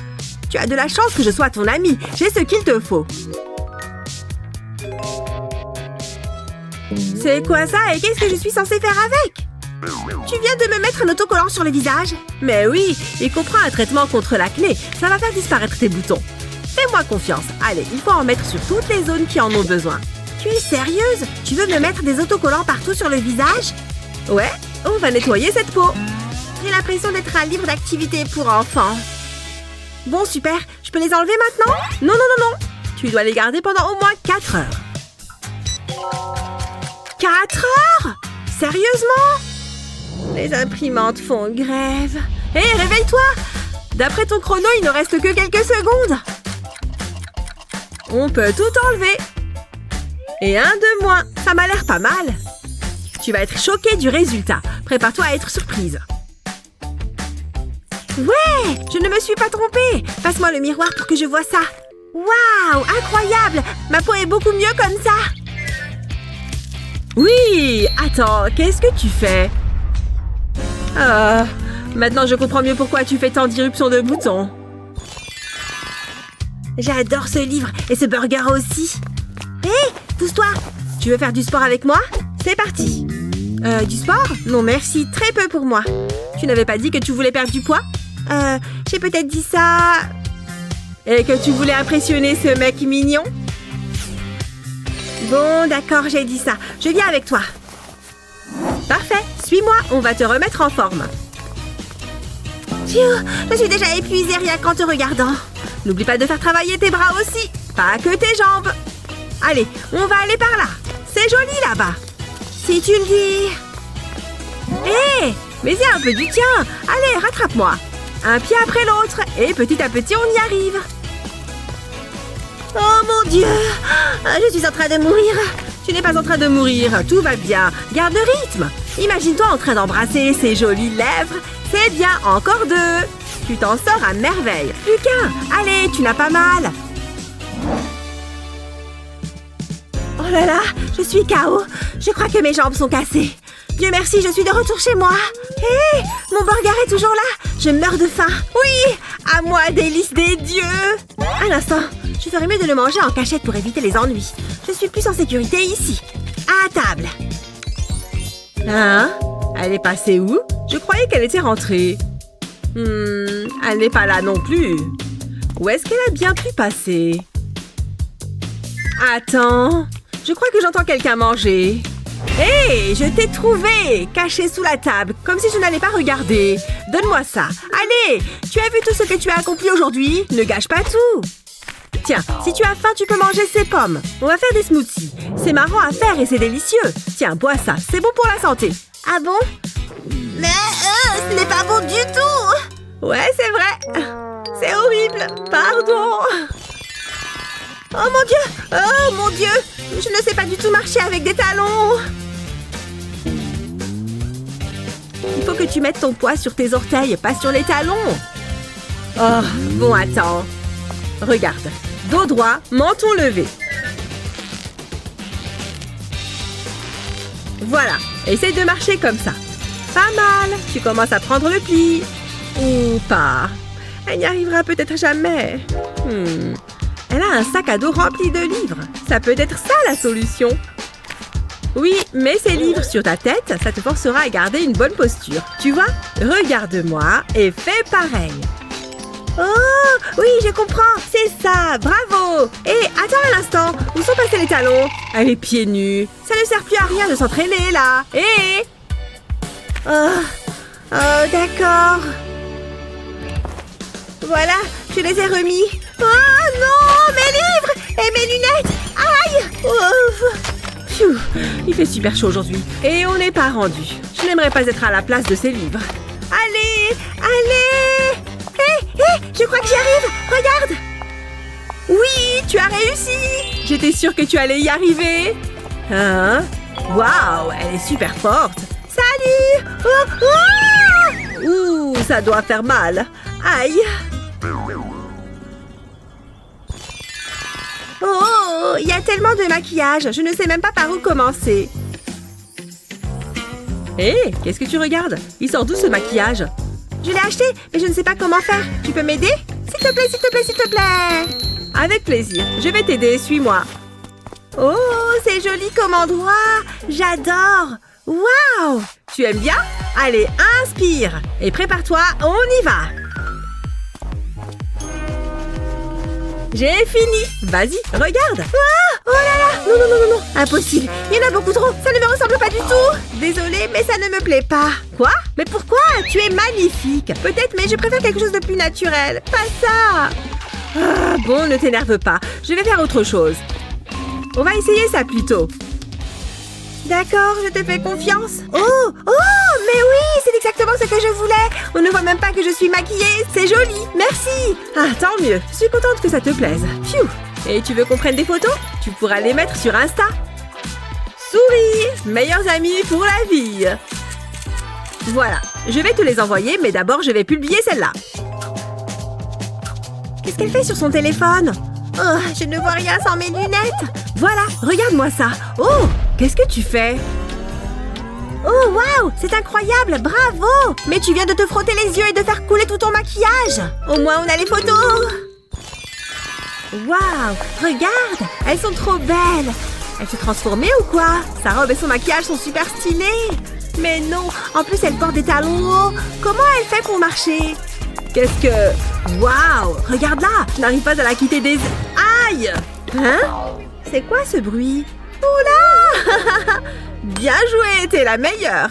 Tu as de la chance que je sois ton ami. J'ai ce qu'il te faut. C'est quoi ça? Et qu'est-ce que je suis censée faire avec? Tu viens de me mettre un autocollant sur le visage? Mais oui, il comprend un traitement contre l'acné. Ça va faire disparaître tes boutons. Fais-moi confiance. Allez, il faut en mettre sur toutes les zones qui en ont besoin. Tu es sérieuse? Tu veux me mettre des autocollants partout sur le visage? Ouais, on va nettoyer cette peau. J'ai l'impression d'être un livre d'activités pour enfants. Bon, super. Je peux les enlever maintenant? Non, non, non, non. Tu dois les garder pendant au moins 4 heures. 4 heures? Sérieusement? Les imprimantes font grève. Hé, réveille-toi! D'après ton chrono, il ne reste que quelques secondes. On peut tout enlever. Et un de moins. Ça m'a l'air pas mal. Tu vas être choquée du résultat. Prépare-toi à être surprise. Ouais! Je ne me suis pas trompée. Passe-moi le miroir pour que je vois ça. Waouh! Incroyable! Ma peau est beaucoup mieux comme ça. Oui! Attends, qu'est-ce que tu fais? Maintenant, je comprends mieux pourquoi tu fais tant d'irruptions de boutons. J'adore ce livre et ce burger aussi. Hé, pousse-toi. Tu veux faire du sport avec moi? C'est parti. Du sport? Non, merci. Très peu pour moi. Tu n'avais pas dit que tu voulais perdre du poids? J'ai peut-être dit ça... Et que tu voulais impressionner ce mec mignon? Bon, d'accord, j'ai dit ça. Je viens avec toi. Parfait. Suis-moi, on va te remettre en forme. Pfiou, je suis déjà épuisée rien qu'en te regardant. N'oublie pas de faire travailler tes bras aussi. Pas que tes jambes. Allez, on va aller par là. C'est joli là-bas. Si tu le dis. Hé, mais il y a un peu du tien. Allez, rattrape-moi. Un pied après l'autre. Et petit à petit, on y arrive. Oh mon Dieu! Je suis en train de mourir. Tu n'es pas en train de mourir. Tout va bien. Garde le rythme. Imagine-toi en train d'embrasser ses jolies lèvres. C'est bien, encore 2. Tu t'en sors à merveille. Plus qu'un. Allez, tu n'as pas mal. Oh là là, je suis KO. Je crois que mes jambes sont cassées. Dieu merci, je suis de retour chez moi. Hé, mon burger est toujours là. Je meurs de faim. Oui, à moi, délice des dieux. Un instant, je ferais mieux de le manger en cachette pour éviter les ennuis. Je suis plus en sécurité ici. À table. Hein? Elle est passée où? Je croyais qu'elle était rentrée. Elle n'est pas là non plus. Où est-ce qu'elle a bien pu passer? Attends, je crois que j'entends quelqu'un manger. Hé, je t'ai trouvé, caché sous la table, comme si je n'allais pas regarder. Donne-moi ça. Allez, tu as vu tout ce que tu as accompli aujourd'hui? Ne gâche pas tout. Tiens, si tu as faim, tu peux manger ces pommes. On va faire des smoothies. C'est marrant à faire et c'est délicieux. Tiens, bois ça, c'est bon pour la santé. Ah bon? Mais ce n'est pas bon du tout. Ouais, c'est vrai. C'est horrible. Pardon. Oh mon Dieu! Oh mon Dieu! Je ne sais pas du tout marcher avec des talons! Il faut que tu mettes ton poids sur tes orteils, pas sur les talons! Oh, bon, attends. Regarde. Dos droit, menton levé. Voilà. Essaye de marcher comme ça. Pas mal. Tu commences à prendre le pli. Ou pas. Elle n'y arrivera peut-être jamais. Elle a un sac à dos rempli de livres. Ça peut être ça la solution. Oui, mais ces livres sur ta tête, ça te forcera à garder une bonne posture. Tu vois? Regarde-moi et fais pareil. Oh, oui, je comprends. C'est ça. Bravo. Et attends un instant. Où sont passés les talons? Elle est pieds nus. Ça ne sert plus à rien de s'entraîner là. Et oh, d'accord. Voilà, je les ai remis. Oh non, mes livres et mes lunettes. Aïe. Ouf. Pfiou, il fait super chaud aujourd'hui. Et on n'est pas rendu. Je n'aimerais pas être à la place de ces livres. Allez, allez. Hé, je crois que j'y arrive. Regarde. Oui, tu as réussi. J'étais sûre que tu allais y arriver. Hein? Waouh, elle est super forte. Salut. Oh, oh. Ouh, ça doit faire mal. Aïe. Oh, il y a tellement de maquillage, je ne sais même pas par où commencer. Hé, qu'est-ce que tu regardes? Il sort d'où ce maquillage? Je l'ai acheté, mais je ne sais pas comment faire. Tu peux m'aider? S'il te plaît, s'il te plaît, s'il te plaît. Avec plaisir, je vais t'aider, suis-moi. Oh, c'est joli comme endroit. J'adore. Waouh! Tu aimes bien? Allez, inspire. Et prépare-toi, on y va. J'ai fini. Vas-y, regarde. Ah, oh là là. Non, non, non, non, non. Impossible. Il y en a beaucoup trop. Ça ne me ressemble pas du tout. Désolée, mais ça ne me plaît pas. Quoi? Mais pourquoi? Tu es magnifique. Peut-être, mais je préfère quelque chose de plus naturel. Pas ça. Ah, bon, ne t'énerve pas. Je vais faire autre chose. On va essayer ça plutôt. D'accord, je te fais confiance. Oh, mais oui, c'est exactement ce que je voulais. On ne voit même pas que je suis maquillée. C'est joli, merci. Ah, tant mieux. Je suis contente que ça te plaise. Pfiou. Et tu veux qu'on prenne des photos? Tu pourras les mettre sur Insta. Souris, meilleurs amis pour la vie. Voilà, je vais te les envoyer, mais d'abord, je vais publier celle-là. Qu'est-ce qu'elle fait sur son téléphone? Oh, je ne vois rien sans mes lunettes. Voilà, regarde-moi ça. Oh, qu'est-ce que tu fais? Oh, waouh! C'est incroyable! Bravo! Mais tu viens de te frotter les yeux et de faire couler tout ton maquillage! Au moins, on a les photos! Waouh! Regarde! Elles sont trop belles! Elle s'est transformée ou quoi? Sa robe et son maquillage sont super stylés! Mais non! En plus, elle porte des talons hauts! Comment elle fait pour marcher? Qu'est-ce que... Waouh! Regarde là! Je n'arrive pas à la quitter des... Aïe! Hein? C'est quoi ce bruit? Oula! Bien joué! T'es la meilleure!